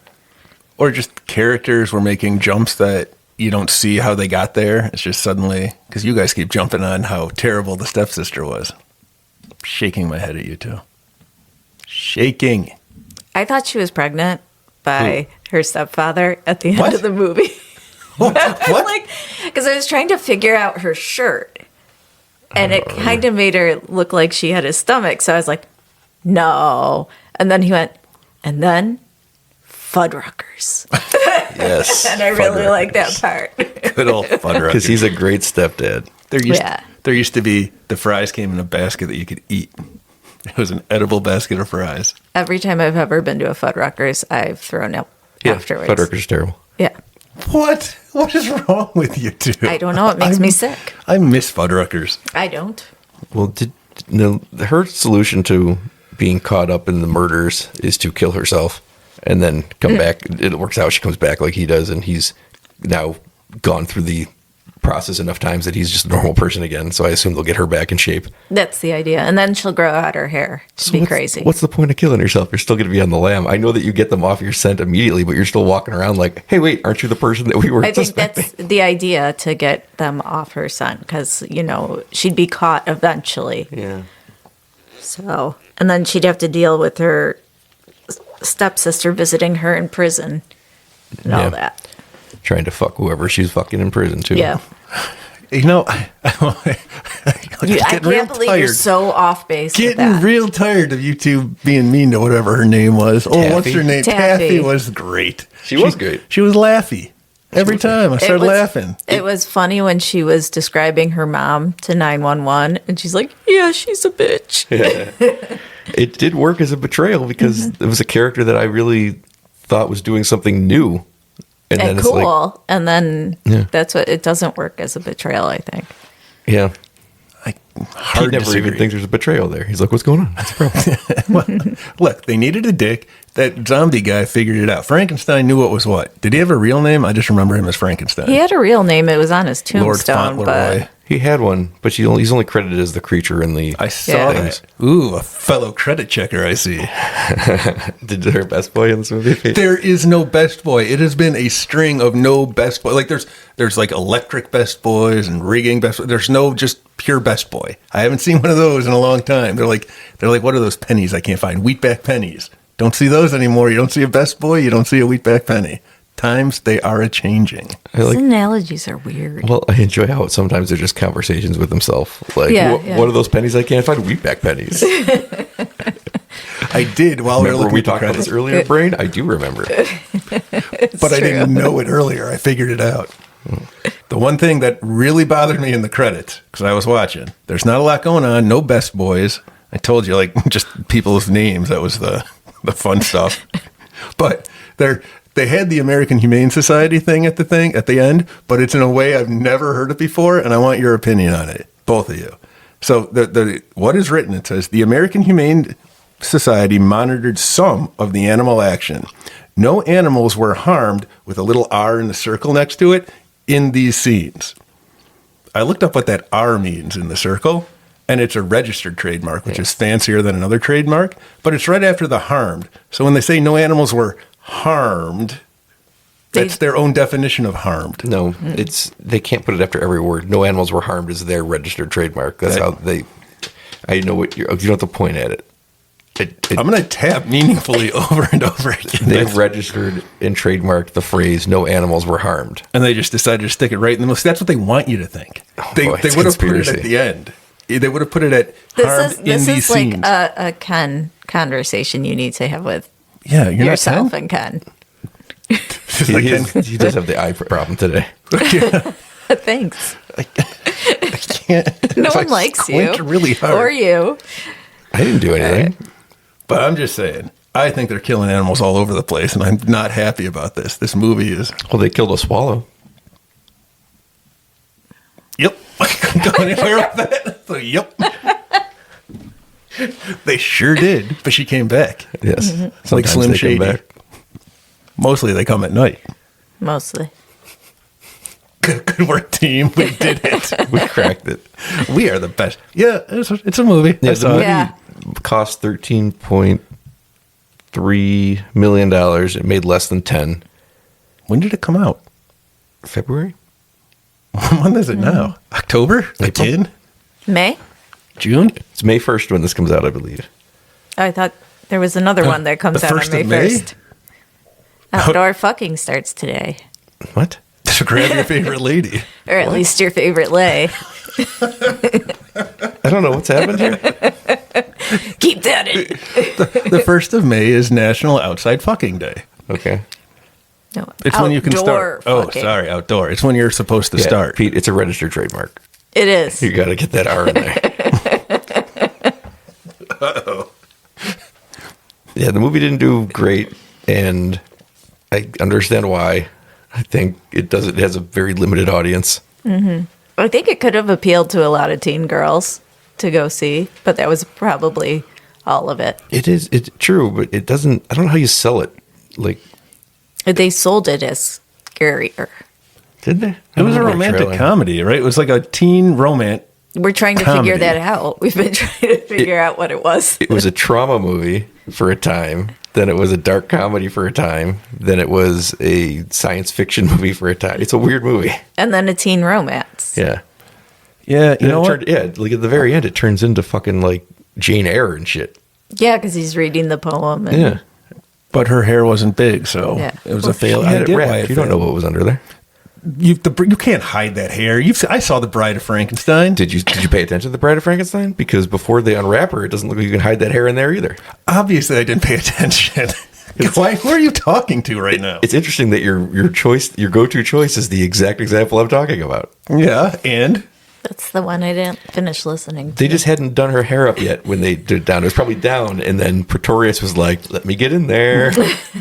Or just characters were making jumps that you don't see how they got there. It's just suddenly, because you guys keep jumping on how terrible the stepsister was. Shaking my head at you two. Shaking. I thought she was pregnant by her stepfather at the end What? of the movie. What? Like, because I was trying to figure out her shirt, and it kind of made her look like she had a stomach. So I was like, no. And then he went, and then Fuddruckers. Yes. And I really like that part. Good old Fuddruckers. Because he's a great stepdad. There used to be, the fries came in a basket that you could eat. It was an edible basket of fries. Every time I've ever been to a Fuddruckers, I've thrown up afterwards. Fuddruckers is terrible. Yeah. What? What is wrong with you two? I don't know. It makes me sick. I miss Fuddruckers. I don't. Well, her solution to being caught up in the murders is to kill herself and then come back. It works out. She comes back like he does, and he's now gone through the process enough times that he's just a normal person again. So I assume they'll get her back in shape. That's the idea. And then she'll grow out her hair. It'll be crazy. What's the point of killing yourself? You're still going to be on the lam. I know that you get them off your scent immediately, but you're still walking around like, hey, wait, aren't you the person that we were I think suspecting? that's the idea, to get them off her scent, because, she'd be caught eventually. Yeah. So, and then she'd have to deal with her stepsister visiting her in prison and all that. Trying to fuck whoever she's fucking in prison, too. Yeah. I I can't believe you're so off base with Getting that. real tired of you two being mean to whatever her name was. Oh, what's her name? Taffy. Was great. She was great. She was laughy. Every time I started laughing. It was funny when she was describing her mom to 911, and she's like, yeah, she's a bitch. Yeah. It did work as a betrayal because it was a character that I really thought was doing something new. And then cool. it's like, And then Yeah. that's what, it doesn't work as a betrayal, I think. yeah. I He hard never disagree. even thinks there's a betrayal there. He's like, what's going on? What's the problem? Look, they needed a dick. That zombie guy figured it out. Frankenstein knew what was what. Did he have a real name? I just remember him as Frankenstein. He had a real name. It was on his Lord tombstone, Fauntleroy. but He had one, but he's only credited as the creature in the. I saw Yeah. that. Ooh, a fellow credit checker, I see. Did their best boy in this movie? There is no best boy. It has been a string of no best boy. Like there's like electric best boys and rigging best. There's no just pure best boy. I haven't seen one of those in a long time. They're like what are those pennies I can't find? Wheatback pennies. Don't see those anymore. You don't see a best boy. You don't see a wheatback penny. Times they are a changing. his analogies are weird. Well, I enjoy how sometimes they're just conversations with himself. Like, Yeah, what are those pennies I can't find? Wheatback pennies. I did while we were Remember looking we at the talked about credits, this earlier, Brain? I do remember. but I didn't know it earlier. I figured it out. The one thing that really bothered me in the credits, because I was watching, there's not a lot going on. No best boys. I told you, like, just people's names. That was the fun stuff. But they had the American Humane Society thing at the end, but it's in a way I've never heard it before, and I want your opinion on it, both of you. So what is written? It says the American Humane Society monitored some of the animal action. No animals were harmed, with a little R in the circle next to it, in these scenes. I looked up what that R means in the circle, and it's a registered trademark, which is fancier than another trademark, but it's right after the harmed. So when they say no animals were harmed, that's their own definition of harmed. No, they can't put it after every word. No animals were harmed is their registered trademark. That's how they. I know what you don't have to point at it. I'm going to tap meaningfully over and over again. They've registered and trademarked the phrase "no animals were harmed." And they just decided to stick it right in the middle. That's what they want you to think. They boy, would it's have put it conspiracy. at the end. They would have put it at harmed in This these is like scenes. a Ken conversation you need to have with Yeah, you're yourself not and Ken. He does have the eye problem today. Thanks. I can't. No If one I likes you. squint really hard. Or you. I didn't do anything. But I'm just saying, I think they're killing animals all over the place, and I'm not happy about this. This movie is. Well, they killed a swallow. Yep. I couldn't go anywhere with that. So, yep. They sure did, but she came back. Yes, It's like Sometimes Slim they come Shady. back. Mostly they come at night. Mostly. Good work, team. We did it. We cracked it. We are the best. Yeah, it's a movie. Yeah, I the saw movie it. Yeah. cost $13.3 million. It made less than 10. When did it come out? February? When is it now? October? April. Again? May? June? It's May 1st when this comes out, I believe. I thought there was another one that comes The out on 1st May of May? 1st. Outdoor fucking starts today. What? So grab your favorite lady. Or at least your favorite lay. I don't know what's happened here. Keep that in. The 1st of May is National Outside Fucking Day. Okay. No, It's when you can outdoor start. Oh, fucking. sorry, outdoor. It's when you're supposed to Yeah, start. Pete, it's a registered trademark. It is. You got to get that R in there. Uh-oh. Yeah, the movie didn't do great, and I understand why. I think it has a very limited audience. I think it could have appealed to a lot of teen girls to go see, but that was probably all of it. It's true, but it doesn't. I don't know how you sell it. Like, They sold it as scarier. Did they? It was a romantic comedy, right? It was like a teen romance. We're trying to Comedy. figure that out. We've been trying to figure out what it was. It was a trauma movie for a time. Then it was a dark comedy for a time. Then it was a science fiction movie for a time. It's a weird movie. And then a teen romance. Yeah. Yeah, you know what? Like at the very end, it turns into fucking like Jane Eyre and shit. Yeah, because he's reading the poem. And Yeah. But her hair wasn't big, so Yeah. it was a fail. She had I it get why wrapped. it You don't know failed. what was under there. You can't hide that hair. I saw the Bride of Frankenstein. Did you pay attention to the Bride of Frankenstein? Because before they unwrap her, it doesn't look like you can hide that hair in there either. Obviously, I didn't pay attention. Why? Who are you talking to right now? It's interesting that your go-to choice is the exact example I'm talking about. Yeah, and That's the one I didn't finish listening to. They just hadn't done her hair up yet when they did it down. It was probably down, and then Pretorius was like, "Let me get in there."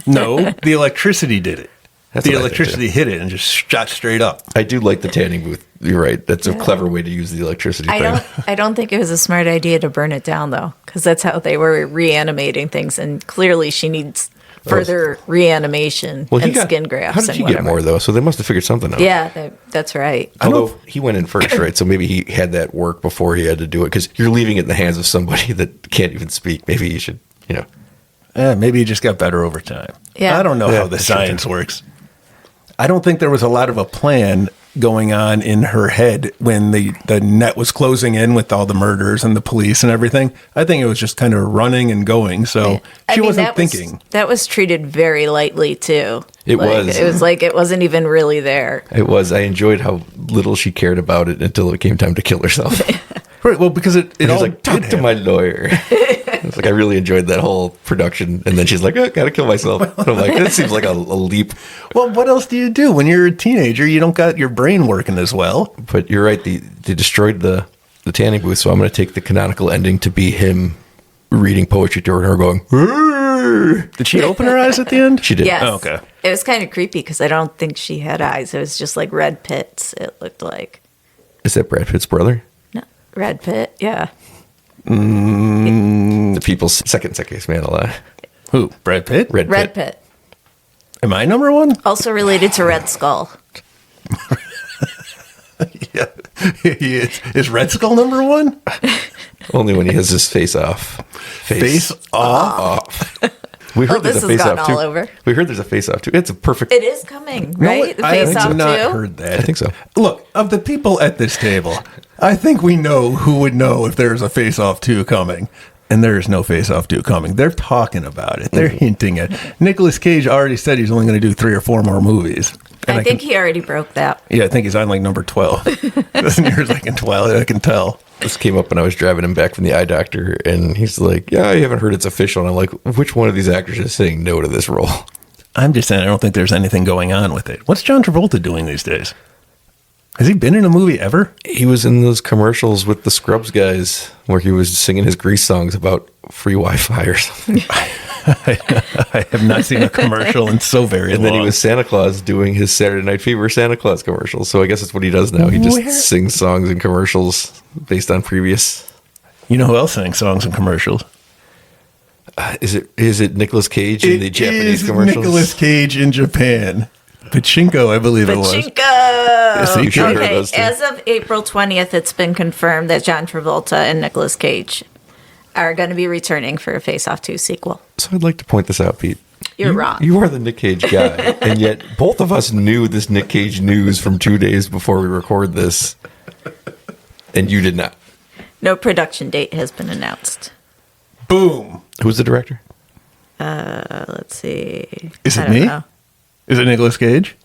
no, the electricity did it. That's The what I think, electricity hit it and just shot straight up. I do like the tanning booth. You're right. That's a clever way to use the electricity thing. I don't think it was a smart idea to burn it down though, because that's how they were reanimating things, and clearly she needs further reanimation and skin grafts. How did and he whatever. get more though? So they must have figured something out. Yeah, that's right. Although he went in first, right? So maybe he had that work before he had to do it, because you're leaving it in the hands of somebody that can't even speak. Maybe you should, Maybe he just got better over time. Yeah. I don't know Yeah, how the that's true. science works. I don't think there was a lot of a plan going on in her head when the net was closing in with all the murders and the police and everything. I think it was just kind of running and going. So she wasn't thinking. That was treated very lightly too. It was. It was like it wasn't even really there. It was. I enjoyed how little she cared about it until it came time to kill herself. Right, well, because it And all she's like, talk did to happen. my lawyer. It's like, I really enjoyed that whole production. And then she's like, gotta kill myself. And I'm like, that seems like a leap. Well, what else do you do when you're a teenager? You don't got your brain working as well. But you're right. They destroyed the tanning booth. So I'm going to take the canonical ending to be him reading poetry to her and her going, "Arr!" Did she open her eyes at the end? She did. Yes. Oh, okay. It was kind of creepy because I don't think she had eyes. It was just like red pits. It looked like Is that Brad Pitt's brother? no red pit. Yeah. The people's second sexiest man alive. Who? Brad Pitt? Red Red Pitt. pit. Am I number one? Also related to Red Skull. Yeah. Is Red Skull number one? Only when he has his face off. Face off. Off. We heard this there's a has face gone off too. all over. We heard there's a face off too. It's a perfect. It is coming, No, right? The I face have off not too. heard that. I think so. Look, of the people at this table, I think we know who would know if there's a Face Off 2 coming. And there is no Face Off 2 coming. They're talking about it. They're hinting at Nicolas Cage already said he's only going to do 3 or 4 more movies. And I think he already broke that. Yeah, I think he's on like number 12. Yours like in 12, I can tell. This came up when I was driving him back from the eye doctor, and he's like, "Yeah, you haven't heard it's official." And I'm like, "Which one of these actors is saying no to this role?" I'm just saying I don't think there's anything going on with it. What's John Travolta doing these days? Has he been in a movie ever? He was in those commercials with the Scrubs guys where he was singing his Grease songs about free Wi-Fi or something. I have not seen a commercial in so very And long. then he was Santa Claus doing his Saturday Night Fever Santa Claus commercials. So I guess that's what he does now. He just Where- sings songs and commercials based on previous. You know who else sang songs and commercials? Is it Nicolas Cage in the Japanese commercials? Nicolas Cage in Japan. Pachinko, I believe it was. Pachinko. You sure heard Okay, those two? as of April 20th, it's been confirmed that John Travolta and Nicolas Cage are going to be returning for a Face Off 2 sequel. So I'd like to point this out, Pete. You're wrong. You are the Nick Cage guy, and yet both of us knew this Nick Cage news from 2 days before we record this, and you did not. No production date has been announced. Boom. Who's the director? Let's see. Is I it don't me? know. Is it Nicolas Cage?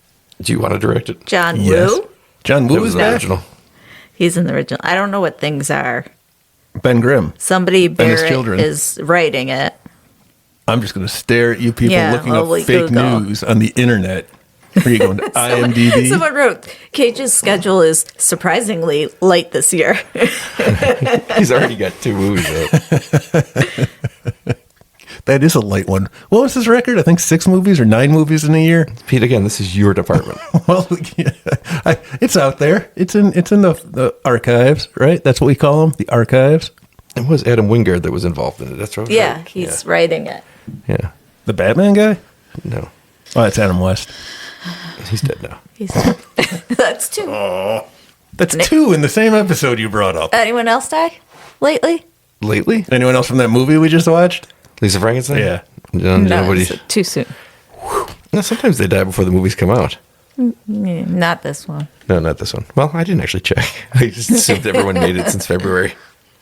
Do you want to direct it? John Yes. Woo? John That Woo was is the back? original. He's in the original. I don't know what things are. Ben Grimm. Somebody And his Barrett children. is writing it. I'm just going to stare at you people Yeah, looking well, up we fake Google. news on the internet. Are you going to IMDb? Someone wrote, Cage's schedule is surprisingly light this year. He's already got 2 movies out. That is a light one. What was his record? I think 6 movies or 9 movies in a year. Pete, again, this is your department. Well, yeah, it's out there. It's in the archives, right? That's what we call them, the archives. It was Adam Wingard that was involved in it. That's right. Yeah, he's writing it. Yeah. The Batman guy? No. Oh, that's Adam West. He's dead now. He's that's 2. That's 2 in the same episode you brought up. Anyone else die lately? Lately? Anyone else from that movie we just watched? Lisa Frankenstein? Yeah. No, No, nobody. it's too soon. No, sometimes they die before the movies come out. Yeah, not this one. No, not this one. Well, I didn't actually check. I just assumed everyone made it since February.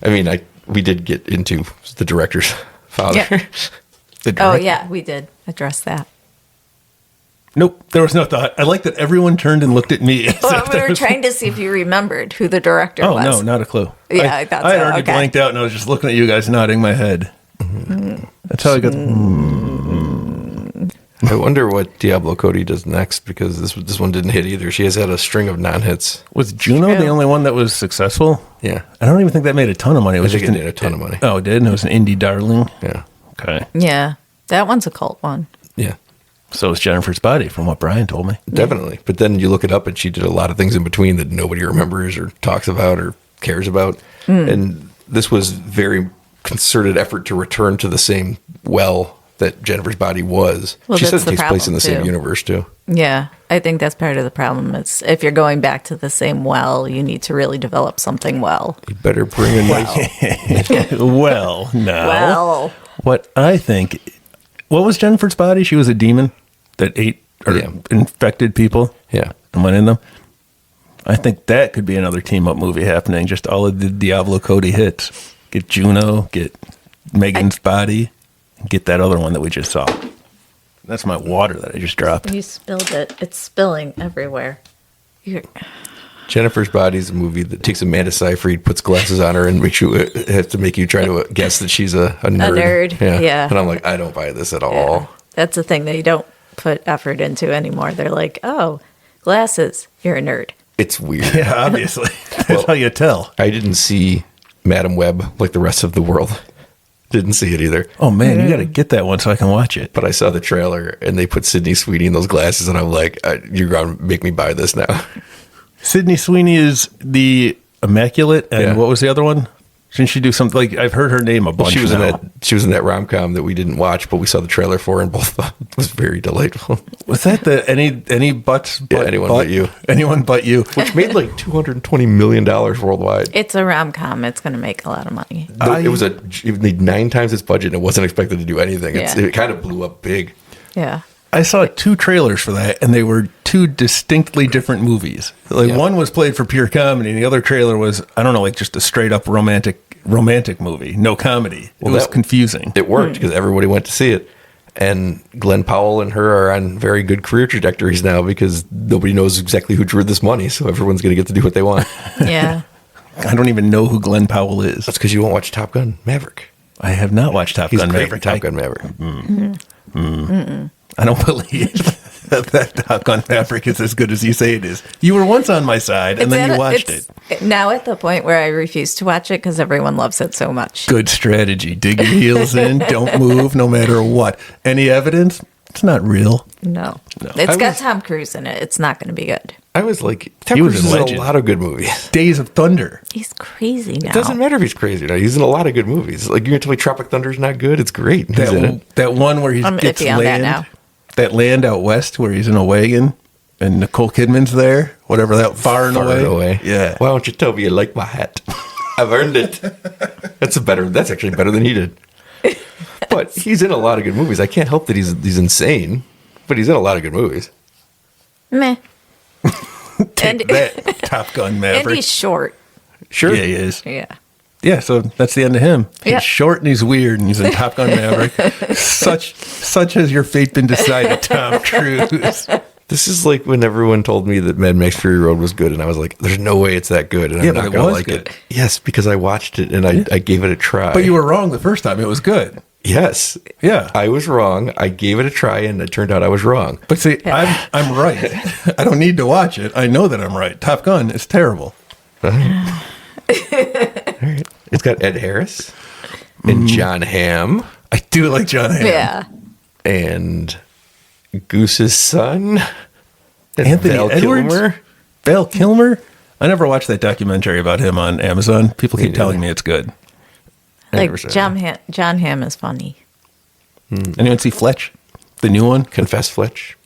I mean, we did get into the director's father. Yeah. The Oh, director? yeah, we did address that. Nope, there was no thought. I like that everyone turned and looked at me. Well, we were trying to see if you remembered who the director Oh, was. no, not a clue. Yeah, I thought I had so. already Okay. blanked out and I was just looking at you guys nodding my head. That's how I got I wonder what Diablo Cody does next because this one didn't hit either. She has had a string of non-hits. Was Juno True. the only one that was successful? Yeah. I don't even think that made a ton of money. It I was think just it made a ton of money. Oh, it did? And it was an indie darling? Yeah. Okay. Yeah, that one's a cult one. Yeah. So is Jennifer's Body, from what Brian told me. Definitely. But then you look it up and she did a lot of things in between that nobody remembers or talks about or cares about. And this was very concerted effort to return to the same well that Jennifer's Body was. Well, She that's says it the takes place in the problem, same too. universe too. Yeah, I think that's part of the problem. Is if you're going back to the same well, you need to really develop something well. You better bring a nice Well, no. Well, What I think, what was Jennifer's Body? She was a demon that ate or Yeah. infected people Yeah. and went in them. I think that could be another team-up movie happening. Just all of the Diablo Cody hits. Get Juno, get Megan's Body, and get that other one that we just saw. That's my water that I just dropped. you spilled it. It's spilling everywhere. You're, Jennifer's Body is a movie that takes Amanda Seyfried, puts glasses on her, and makes you have to make you try to guess that she's a nerd. nerd, yeah. And I'm like, I don't buy this at all. that's the thing they don't put effort into anymore. They're like, oh, glasses, you're a nerd. It's weird. Yeah, obviously. That's how you tell. I didn't see Madam Web like the rest of the world. Didn't see it either. Oh, man, you got to get that one so I can watch it. But I saw the trailer and they put Sydney Sweeney in those glasses, and I'm like, you're going to make me buy this now. Sydney Sweeney is the Immaculate, and Yeah. what was the other one? Shouldn't she do something like I've heard her name a bunch? She was in now. that. She was in that rom com that we didn't watch, but we saw the trailer for, and both it was very delightful. Was that the any butts? Yeah, Anyone But You. Anyone but you. Which made like $220 million worldwide. It's a rom-com. It's going to make a lot of money. It made 9 times its budget, and it wasn't expected to do anything. Yeah. It kind of blew up big. Yeah. I saw 2 trailers for that, and they were 2 distinctly different movies. Like Yeah. one was played for pure comedy, and the other trailer was like just a straight up romantic movie, no comedy. Well, it was that- confusing. It worked because everybody went to see it. And Glenn Powell and her are on very good career trajectories now because nobody knows exactly who drew this money. So everyone's going to get to do what they want. Yeah. I don't even know who Glenn Powell is. That's because you won't watch Top Gun Maverick. I have not watched Top He's Gun great Maverick. in Top Gun Maverick. I don't believe that Top Gun Maverick is as good as you say it is. You were once on my side, and then you watched it. It's now at the point where I refuse to watch it because everyone loves it so much. Good strategy. Dig your heels in. Don't move no matter what. Any evidence? It's not real. No. No. It's I got was- Tom Cruise in it. It's not going to be good. I was like, Tom He was Cruise in is in Legend. a lot of good movies. Days of Thunder. He's crazy now. It doesn't matter if he's crazy or not. He's in a lot of good movies. Like, you're going to tell me Tropic Thunder's not good? It's great. He's in it. That one where he I'm gets iffy on that land. now. That land out west where he's in a wagon and Nicole Kidman's there. Whatever that far and Far away. Yeah. Why don't you tell me you like my hat? I've earned it. That's actually better than he did. But he's in a lot of good movies. I can't help that he's insane, but he's in a lot of good movies. Meh. Take that, Top Gun And Maverick. he's short. Sure. Yeah, he is. Yeah. Yeah, so that's the end of him. He's Yeah. short and he's weird, and he's in Top Gun Maverick. Such has your fate been decided, Tom Cruise. This is like when everyone told me that Mad Max Fury Road was good, and I was like, "There's no way it's that good," and Yeah, I'm but not it gonna was like good. it. Yes, because I watched it and I gave it a try. But you were wrong the first time. It was good. yes, Yeah. I was wrong. I gave it a try, and it turned out I was wrong. But see, I'm right. I don't need to watch it. I know that I'm right. Top Gun is terrible. All right, it's got Ed Harris and John Hamm I do like John Hamm. Yeah. and Goose's son, and Anthony Val Edwards? Kilmer. Val Kilmer? I never watched that documentary about him on Amazon. People keep telling me it's good. I Like never saw John Hamm is funny. Anyone see Fletch? The new one? Confess Fletch.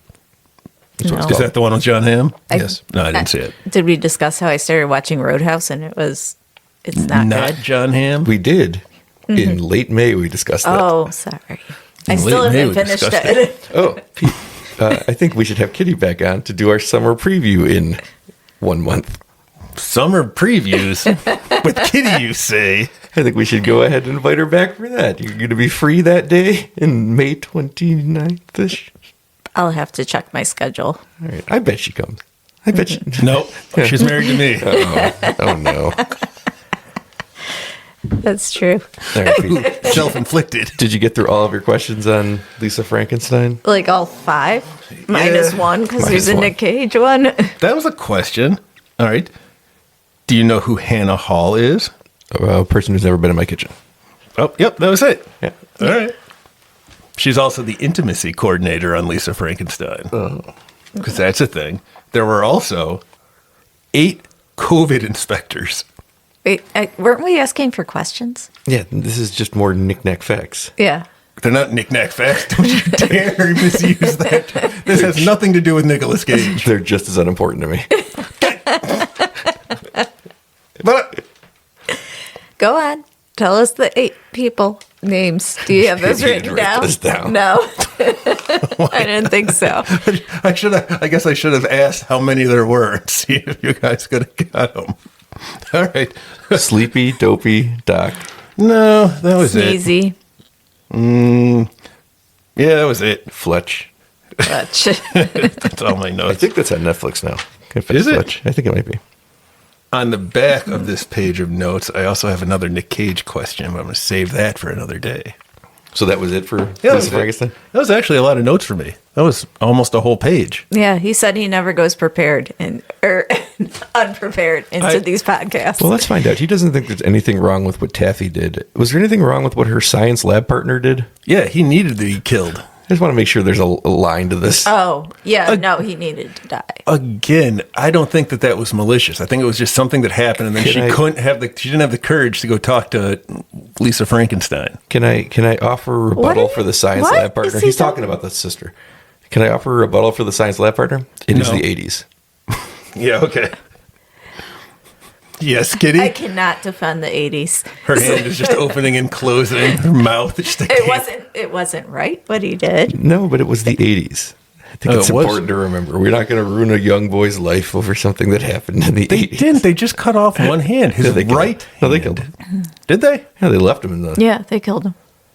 No. Is that the one with John Hamm? Yes. No, I didn't see it. Did we discuss how I started watching Roadhouse and it's not good? John Hamm? We did. In late May, we discussed that. Oh, sorry. I In still late May, haven't we finished discussed it. Oh, Pete, I think we should have Kitty back on to do our summer preview in 1 month. Summer previews with Kitty, you say? I think we should go ahead and invite her back for that. You're going to be free that day in May 29th-ish? I'll have to check my schedule. All right. I bet she comes. I bet she... Nope. She's married to me. Oh, no. That's true. All right, Pete. Self-inflicted. Did you get through all of your questions on Lisa Frankenstein? Like all 5? Minus 1 because Minus there's a 1. Nick Cage one. That was a question. All right. Do you know who Hannah Hall is? A person who's never been in my kitchen. Oh, yep, that was it. Yeah. All right. She's also the intimacy coordinator on Lisa Frankenstein. Because that's a thing. There were also 8 COVID inspectors. Wait, weren't we asking for questions? Yeah, this is just more knick-knack facts. Yeah. They're not knick-knack facts. Don't you dare misuse that. This has nothing to do with Nicolas Cage. They're just as unimportant to me. But Go on. Tell us the 8 people names. Do you have those You didn't written write down? those down. No. I didn't think so. I guess I should have asked how many there were and see if you guys could have got them. All right. Sleepy, Dopey, Doc. No, that was Sneezy. it. Yeah, that was it. Fletch. Fletch. That's all my I notes. think that's on Netflix now. Is it? Fletch. I think it might be. On the back of this page of notes, I also have another Nick Cage question, but I'm going to save that for another day. So that was it for Yeah, Lisa Frankenstein? That was actually a lot of notes for me. That was almost a whole page. Yeah, he said he never goes prepared or unprepared into these podcasts. Well, let's find out. He doesn't think there's anything wrong with what Taffy did. Was there anything wrong with what her science lab partner did? Yeah, he needed to be killed. I just want to make sure there's a line to this. Oh, yeah, no, he needed to die. Again, I don't think that was malicious. I think it was just something that happened, and then she didn't have the courage to go talk to Lisa Frankenstein. Can I offer a rebuttal for the science what lab partner? is he He's talking about the sister. Can I offer a rebuttal for the science lab partner? It is No. the 80s. Yeah, okay. Yes, Kitty. I cannot defend the 80s. Her hand is just opening and closing. Her mouth is just It wasn't right what he did. No, but it was the 80s. I think Oh, it's it was? important to remember. We're not going to ruin a young boy's life over something that happened in the They 80s. didn't. They just cut off one hand. His Yeah, they killed right him. No, they hand. killed him. Did they? Yeah, they left him in the... Yeah, they killed him.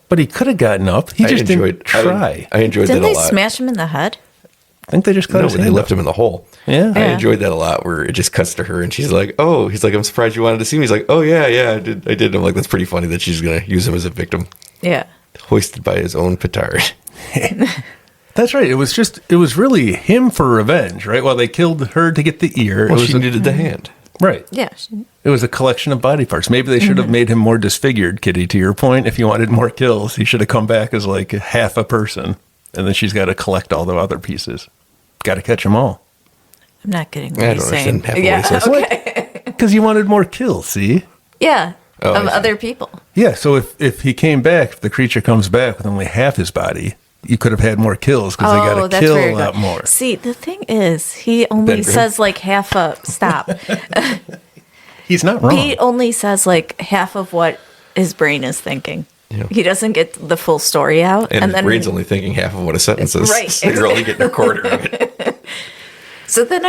But he could have gotten up. He just didn't try. I enjoyed Didn't that a they lot. smash him in the head? I think they just cut No, his but they hand left off. him in the hole. Yeah. I Yeah. enjoyed that a lot where it just cuts to her and she's like, oh, he's like, I'm surprised you wanted to see me. He's like, oh, yeah, I did. I'm like, that's pretty funny that she's going to use him as a victim. Yeah. Hoisted by his own petard. That's right. It was really him for revenge, right? While they killed her to get the ear. Well, it was she needed the hand. right. Yeah. It was a collection of body parts. Maybe they should have made him more disfigured, Kitty, to your point. If you wanted more kills, he should have come back as like half a person. And then she's got to collect all the other pieces. Got to catch them all. I'm not getting what I he's don't saying. understand half of what Yeah, he says. okay. Because you wanted more kills, see? Yeah, Oh, of I see. other people. Yeah, so if he came back, if the creature comes back with only half his body, you could have had more kills because they got to kill very a lot good. more. See, the thing is, he only Ben Grimm. says like half a stop. He's not wrong. He only says like half of what his brain is thinking. Yeah. He doesn't get the full story out, And his then brain's only thinking half of what a sentence is. Right, So you're only getting a quarter of it. So then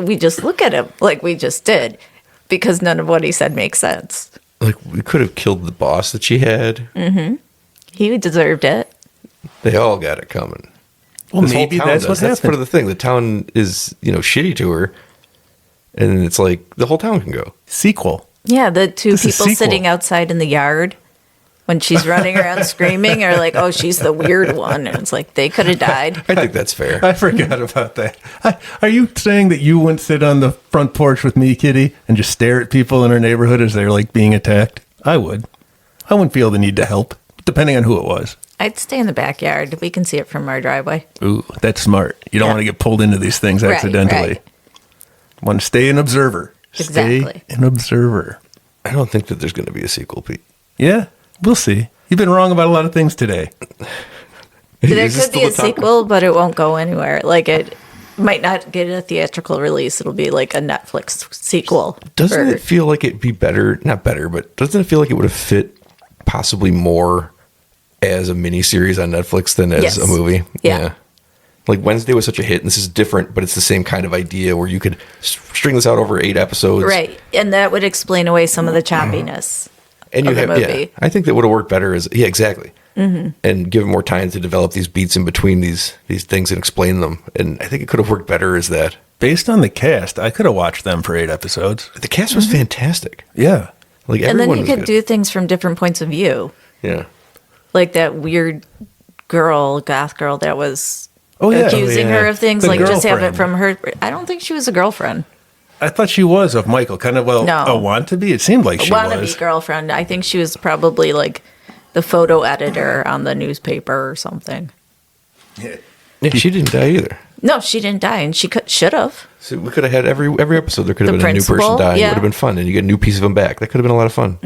we just look at him like we just did, because none of what he said makes sense. Like, we could have killed the boss that she had. He deserved it. They all got it coming. Well, This whole maybe town that's does. what That's part happened. of the thing. The town is, shitty to her. And it's like, the whole town can go. Sequel. Yeah, the two This is people sequel. sitting outside in the yard when she's running around screaming are like, oh, she's the weird one. And it's like, they could have died. I think that's fair. I forgot about that. Are you saying that you wouldn't sit on the front porch with me, Kitty, and just stare at people in our neighborhood as they're like being attacked? I would. I wouldn't feel the need to help, depending on who it was. I'd stay in the backyard. We can see it from our driveway. Ooh, that's smart. You don't Yeah. want to get pulled into these things Right, accidentally. right. Want to stay an observer. Exactly. Stay an observer. I don't think that there's going to be a sequel, Pete. Yeah, we'll see. You've been wrong about a lot of things today. There Is this could be still a the topic? sequel, but it won't go anywhere. Like might not get a theatrical release. It'll be like a Netflix sequel. Doesn't it feel like it'd be better? Not better, but doesn't it feel like it would have fit possibly more as a miniseries on Netflix than as a movie? Yeah. Like Wednesday was such a hit, and this is different, but it's the same kind of idea where you could string this out over 8 episodes. Right. And that would explain away some of the choppiness And you of have, the movie. yeah, I think that would have worked better as, exactly. And give it more time to develop these beats in between these things and explain them. And I think it could have worked better as that. Based on the cast, I could have watched them for 8 episodes. The cast was fantastic. Yeah. Like And then everyone you was could good. do things from different points of view. Yeah. Like that weird goth girl that was Oh, yeah. accusing Oh, yeah. her of things. The Like just have it girlfriend. from her. I don't think she was a girlfriend. I thought she was of Michael, kind of, No. a want-to-be. It seemed like she Wannabe was. girlfriend. I think she was probably like the photo editor on the newspaper or something. Yeah. Yeah, she didn't die either. No, she didn't die, and she should have. So we could have had every episode. There could have The been a new person principal, dying. It yeah. would have been fun, and you get a new piece of him back. That could have been a lot of fun.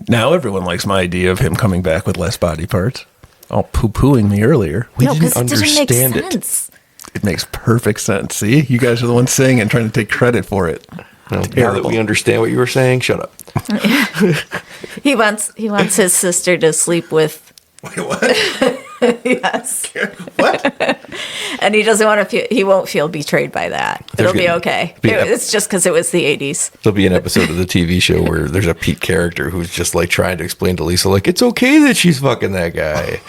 Now everyone likes my idea of him coming back with less body parts. All poo-pooing me earlier. We no, didn't because it didn't make understand it. sense. It makes perfect sense. See? You guys are the ones saying it and trying to take credit for it. No, now that Terrible. we understand what you were saying, shut up. He wants his sister to sleep with. Wait, what? Yes, What? and he doesn't want to feel. He won't feel betrayed by that. There's It'll be gonna okay. be a- It's just because it was the '80s. There'll be an episode of the TV show where there's a Pete character who's just like trying to explain to Lisa, like, it's okay that she's fucking that guy.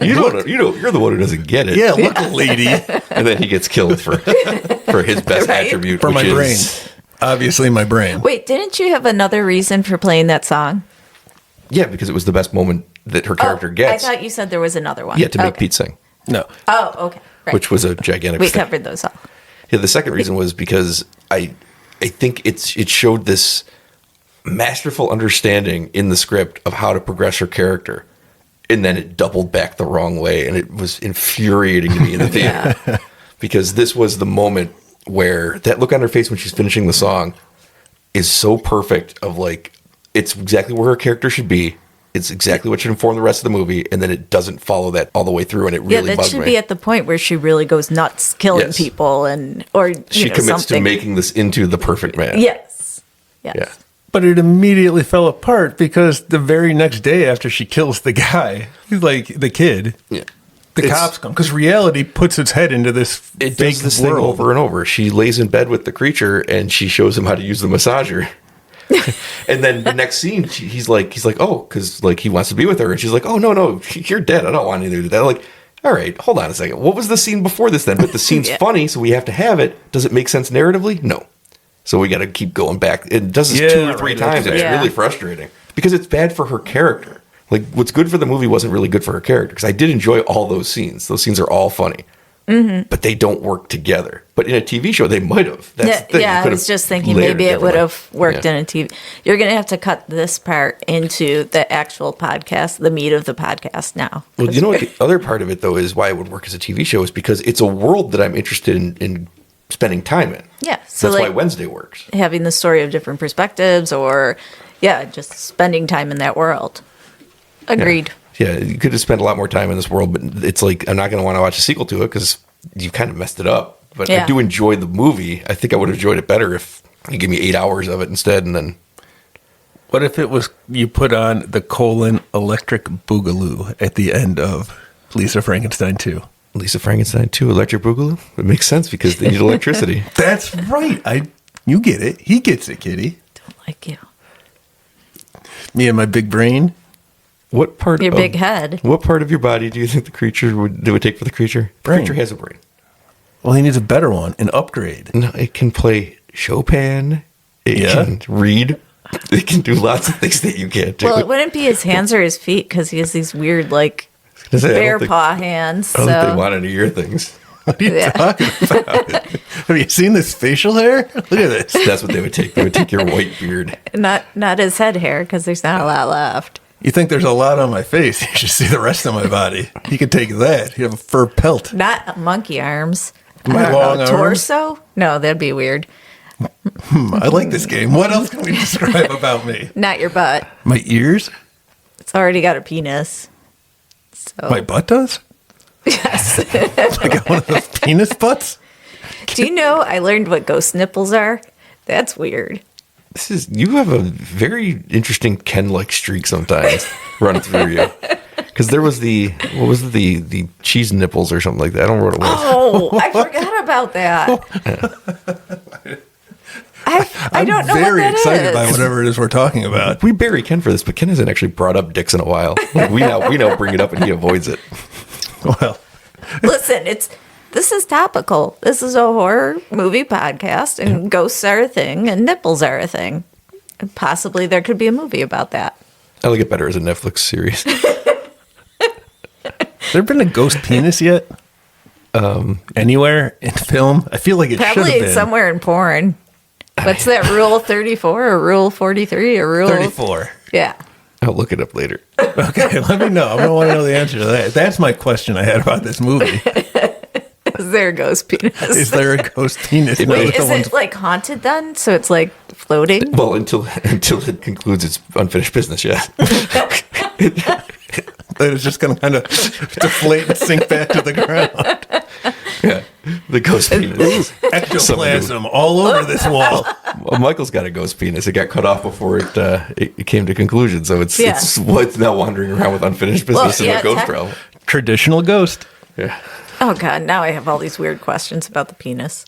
You're the one who doesn't get it. Yeah, look, lady. And then he gets killed for his best Right? attribute, For which my is brain. Obviously, my brain. Wait, didn't you have another reason for playing that song? yeah, because it was the best moment that her character Oh, gets. I thought you said there was another one. Yeah, to make Okay. Pete sing, No. Oh, okay. Right. which was a gigantic. we mistake. covered those all. Yeah, the second reason was because I think it showed this masterful understanding in the script of how to progress her character, and then it doubled back the wrong way, and it was infuriating to me in the theater because this was the moment where that look on her face when she's finishing the song is so perfect. Of like, it's exactly where her character should be. It's exactly what should inform the rest of the movie, and then it doesn't follow that all the way through, and it Yeah, really that bugged should me. be at the point where she really goes nuts, killing Yes. people, or She commits something. to making this into the perfect man. Yes. Yes. Yeah. But it immediately fell apart because the very next day after she kills the guy, like the kid, Yeah. the It's- cops come. Because reality puts its head into this It fake does this world. thing over and over. She lays in bed with the creature and she shows him how to use the massager. And then the next scene, he's like, oh, because like he wants to be with her, and she's like, oh no, you're dead. I don't want anything to do that. I'm like, all right, hold on a second. What was the scene before this then? But the scene's Yeah. funny, so we have to have it. Does it make sense narratively? No. So we got to keep going back. It does this Yeah, 2 or 3 right, times. that's It's fair. really frustrating because it's bad for her character. Like what's good for the movie wasn't really good for her character because I did enjoy all those scenes. Those scenes are all funny. But they don't work together. But in a TV show, they might have. That's the thing. You I could was have just thinking layered maybe it would have differently. worked Yeah. in a TV. You're going to have to cut this part into the actual podcast, the meat of the podcast now. Well, you know what? The other part of it, though, is why it would work as a TV show is because it's a world that I'm interested in spending time in. Yeah, so That's why like Wednesday works. having the story of different perspectives, or just spending time in that world. Agreed. Yeah, you could have spent a lot more time in this world, but it's like I'm not going to want to watch a sequel to it because you kind of messed it up. But I Yeah. do enjoy the movie. I think I would have enjoyed it better if you give me 8 hours of it instead, and then What if it was you put on the electric boogaloo at the end of Lisa Frankenstein 2? Lisa Frankenstein 2, Electric Boogaloo. It makes sense because they need electricity. That's right. You get it. He gets it, kitty. Don't like you. Me and my big brain. What part? Your of, big head. What part of your body do you think the creature would take for the creature? The Brain. creature has a brain. Well, he needs a better one, an upgrade. No, it can play Chopin. It Yeah? can read. It can do lots of things that you can't do. Well, it wouldn't be his hands or his feet because he has these weird, like, I don't bear think- paw hands. I don't think they So want any of your things. What are you Yeah. talking about? Have you seen this facial hair? Look at this. That's what they would take. They would take your white beard. not his head hair because there's not a lot left. You think there's a lot on my face? You should see the rest of my body. He could take that. You have a fur pelt. Not monkey arms. My I don't long know, arms? torso? No, that'd be weird. I like this game. What else can we describe about me? Not your butt. My ears? It's already got a penis. So My butt does? Yes. Like one of those penis butts? Do you know I learned what ghost nipples are? That's weird. You have a very interesting Ken-like streak sometimes running through you. Because there was the cheese nipples or something like that. I don't know what it was. Oh, I forgot about that. I don't know what very that excited is. by whatever it is we're talking about. We bury Ken for this, but Ken hasn't actually brought up dicks in a while. Like, we now bring it up and he avoids it. Well, Listen, this is topical. This is a horror movie podcast, and ghosts are a thing, and nipples are a thing. And possibly there could be a movie about that. I like it better as a Netflix series. there been a ghost penis yet? Anywhere in film? I feel like it should have Probably been. somewhere in porn. What's that, Rule 34 or Rule 43 or Rule 34. Yeah. I'll look it up later. Okay, let me know. I want to know the answer to that. That's my question I had about this movie. Is there a ghost penis? Is there a ghost penis? Wait, is it like haunted then? So it's like floating? Well, until it concludes its unfinished business, yeah. That is just going to kind of deflate and sink back to the ground. Yeah, the ghost penis. Ectoplasm all over this wall. Well, Michael's got a ghost penis. It got cut off before it came to conclusion, so it's Yeah. it's now wandering around with unfinished business and a ghost problem. Traditional ghost. Yeah. Oh, God. Now I have all these weird questions about the penis.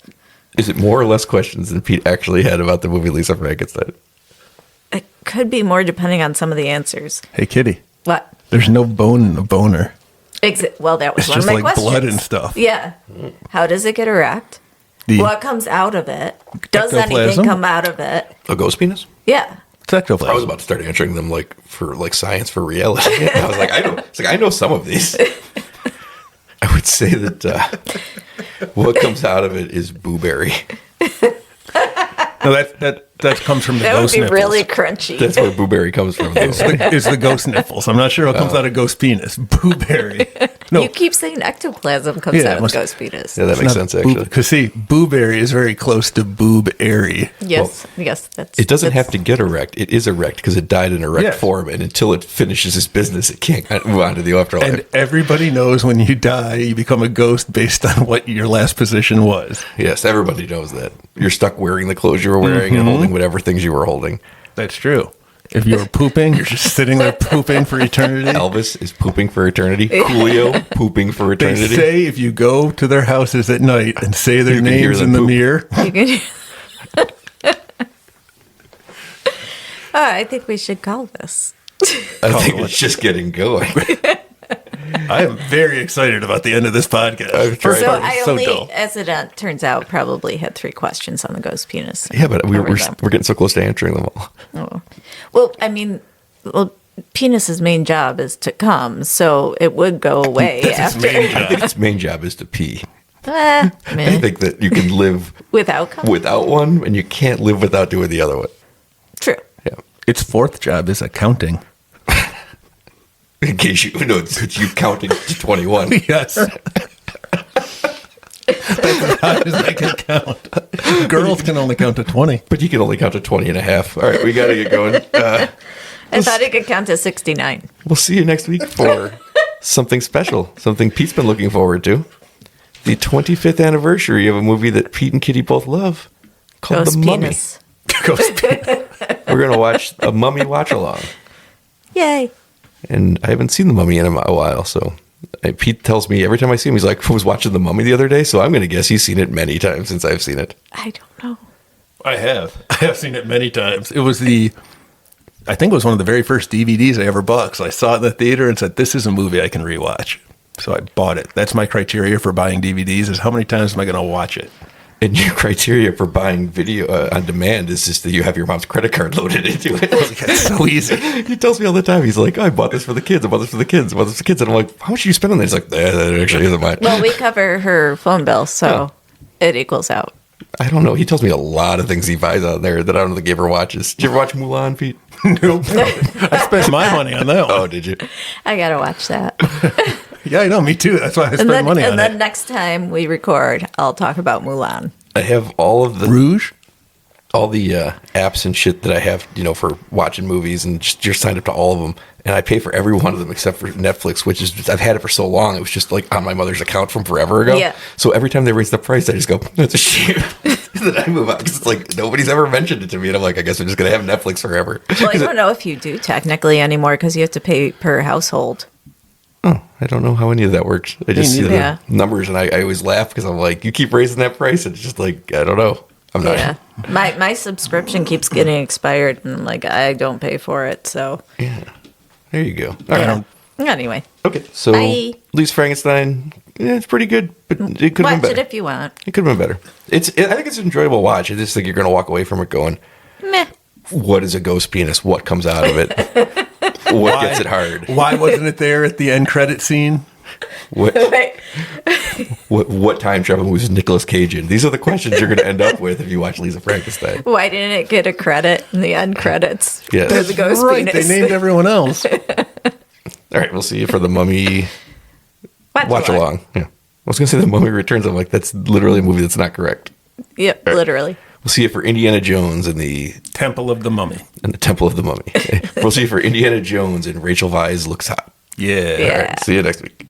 Is it more or less questions than Pete actually had about the movie Lisa Frankenstein? It could be more depending on some of the answers. Hey, kitty. What? There's no bone in a boner. Well, that was It's one just of my like questions. blood and stuff. Yeah. How does it get erect? What comes out of it? Does anything Ectoplasm? come out of it? A ghost penis? Yeah. It's ectoplasm. I was about to start answering them like for science for reality. I was like, I know some of these. I would say that what comes out of it is booberry. No, that comes from the That would ghost be nipples. really crunchy. That's where booberry comes from. It's the ghost nipples. I'm not sure what comes out of ghost penis. Booberry. No, You keep saying ectoplasm comes Yeah, out of must- ghost penis. Yeah, that makes sense actually. Because see, booberry is very close to boob-airy. Yes. Yes. That's. It doesn't that's- have to get erect. It is erect because it died in erect Yes. form, and until it finishes its business, it can't move on to the afterlife. And everybody knows when you die, you become a ghost based on what your last position was. Yes, everybody knows that. You're stuck wearing the clothes you were wearing and holding whatever things you were holding. That's true. If you were pooping, you're just sitting there pooping for eternity. Elvis is pooping for eternity. Julio pooping for They eternity. say if you go to their houses at night and say their You can hear names them in the poop. mirror, You can- I think we should call this. I think it's just getting going. I am very excited about the end of this podcast. I've tried. First So part I was only, dull. as it turns out, probably had 3 questions on the ghost penis. Yeah, but we're Covered them. getting so close to answering them all. Oh. Well, I mean, penis's main job is to come, so it would go away That's its after. main I job. think its main job is to pee. Eh, I meh. think that you can live Without come? without one, and you can't live without doing the other one. True. Yeah. Its fourth job is accounting. In case you know, it's you counting to 21. Yes. That's as high as I can count. Girls can only count to 20. But you can only count to 20 and a half. All right, we got to get going. I thought it could count to 69. We'll see you next week for something special, something Pete's been looking forward to. The 25th anniversary of a movie that Pete and Kitty both love called Ghost The Mummy. penis. We're going to watch a Mummy watch-along. Yay. And I haven't seen The Mummy in a while, so Pete tells me every time I see him, he's like, I was watching The Mummy the other day, so I'm going to guess he's seen it many times since I've seen it. I don't know. I have. I have seen it many times. It was I think it was one of the very first DVDs I ever bought because I saw it in the theater and said, this is a movie I can rewatch. So I bought it. That's my criteria for buying DVDs is how many times am I going to watch it? And your criteria for buying video on demand is just that you have your mom's credit card loaded into it. It's so easy. He tells me all the time, he's like, oh, I bought this for the kids, I bought this for the kids, I bought this for the kids. And I'm like, how much do you spend on that? He's like, that actually isn't mine. Well, we cover her phone bill, so it equals out. I don't know. He tells me a lot of things he buys out there that I don't think he ever watches. Did you ever watch Mulan, Pete? Nope. I spent my money on that one. Oh, did you? I got to watch that. Yeah, I know. Me too. That's why I spent money on then it. next time we record, I'll talk about Mulan. I have all of the Rouge? all the apps and shit that I have, for watching movies, and just you're signed up to all of them, and I pay for every one of them except for Netflix, which is just, I've had it for so long. It was just like on my mother's account from forever ago. Yeah. So every time they raise the price, I just go, that's a shame. Then I move on because it's like nobody's ever mentioned it to me, and I'm like, I guess I'm just gonna have Netflix forever. Well, I don't know if you do technically anymore because you have to pay per household. Oh, I don't know how any of that works. I just see the Yeah. numbers, and I always laugh because I'm like, you keep raising that price, and it's just like, I don't know. I'm not. Yeah. My subscription keeps getting expired, and I'm like, I don't pay for it. So Yeah. There you go. All right. anyway, Okay. So Bye. Lisa Frankenstein, it's pretty good, but it could have watch been it better. if you want. It could have been better. I think it's an enjoyable watch. I just think you're going to walk away from it going, Meh. what is a ghost penis? What comes out of it? What gets it hard? Why wasn't it there at the end credit scene? What, Wait. what time travel movies is Nicolas Cage in? These are the questions you're going to end up with if you watch Lisa Frankenstein. Why didn't it get a credit in the end credits? Yeah. For the ghost Right, penis. they named everyone else. All right, we'll see you for the Mummy watch along. along. Yeah. I was going to say the Mummy Returns. I'm like, that's literally a movie that's not correct. Yep, literally. We'll see you for Indiana Jones and the Temple of the Mummy. Temple of the Mummy. We'll see you for Indiana Jones and Rachel Weisz Looks Hot. Yeah. Yeah. All right, see you next week.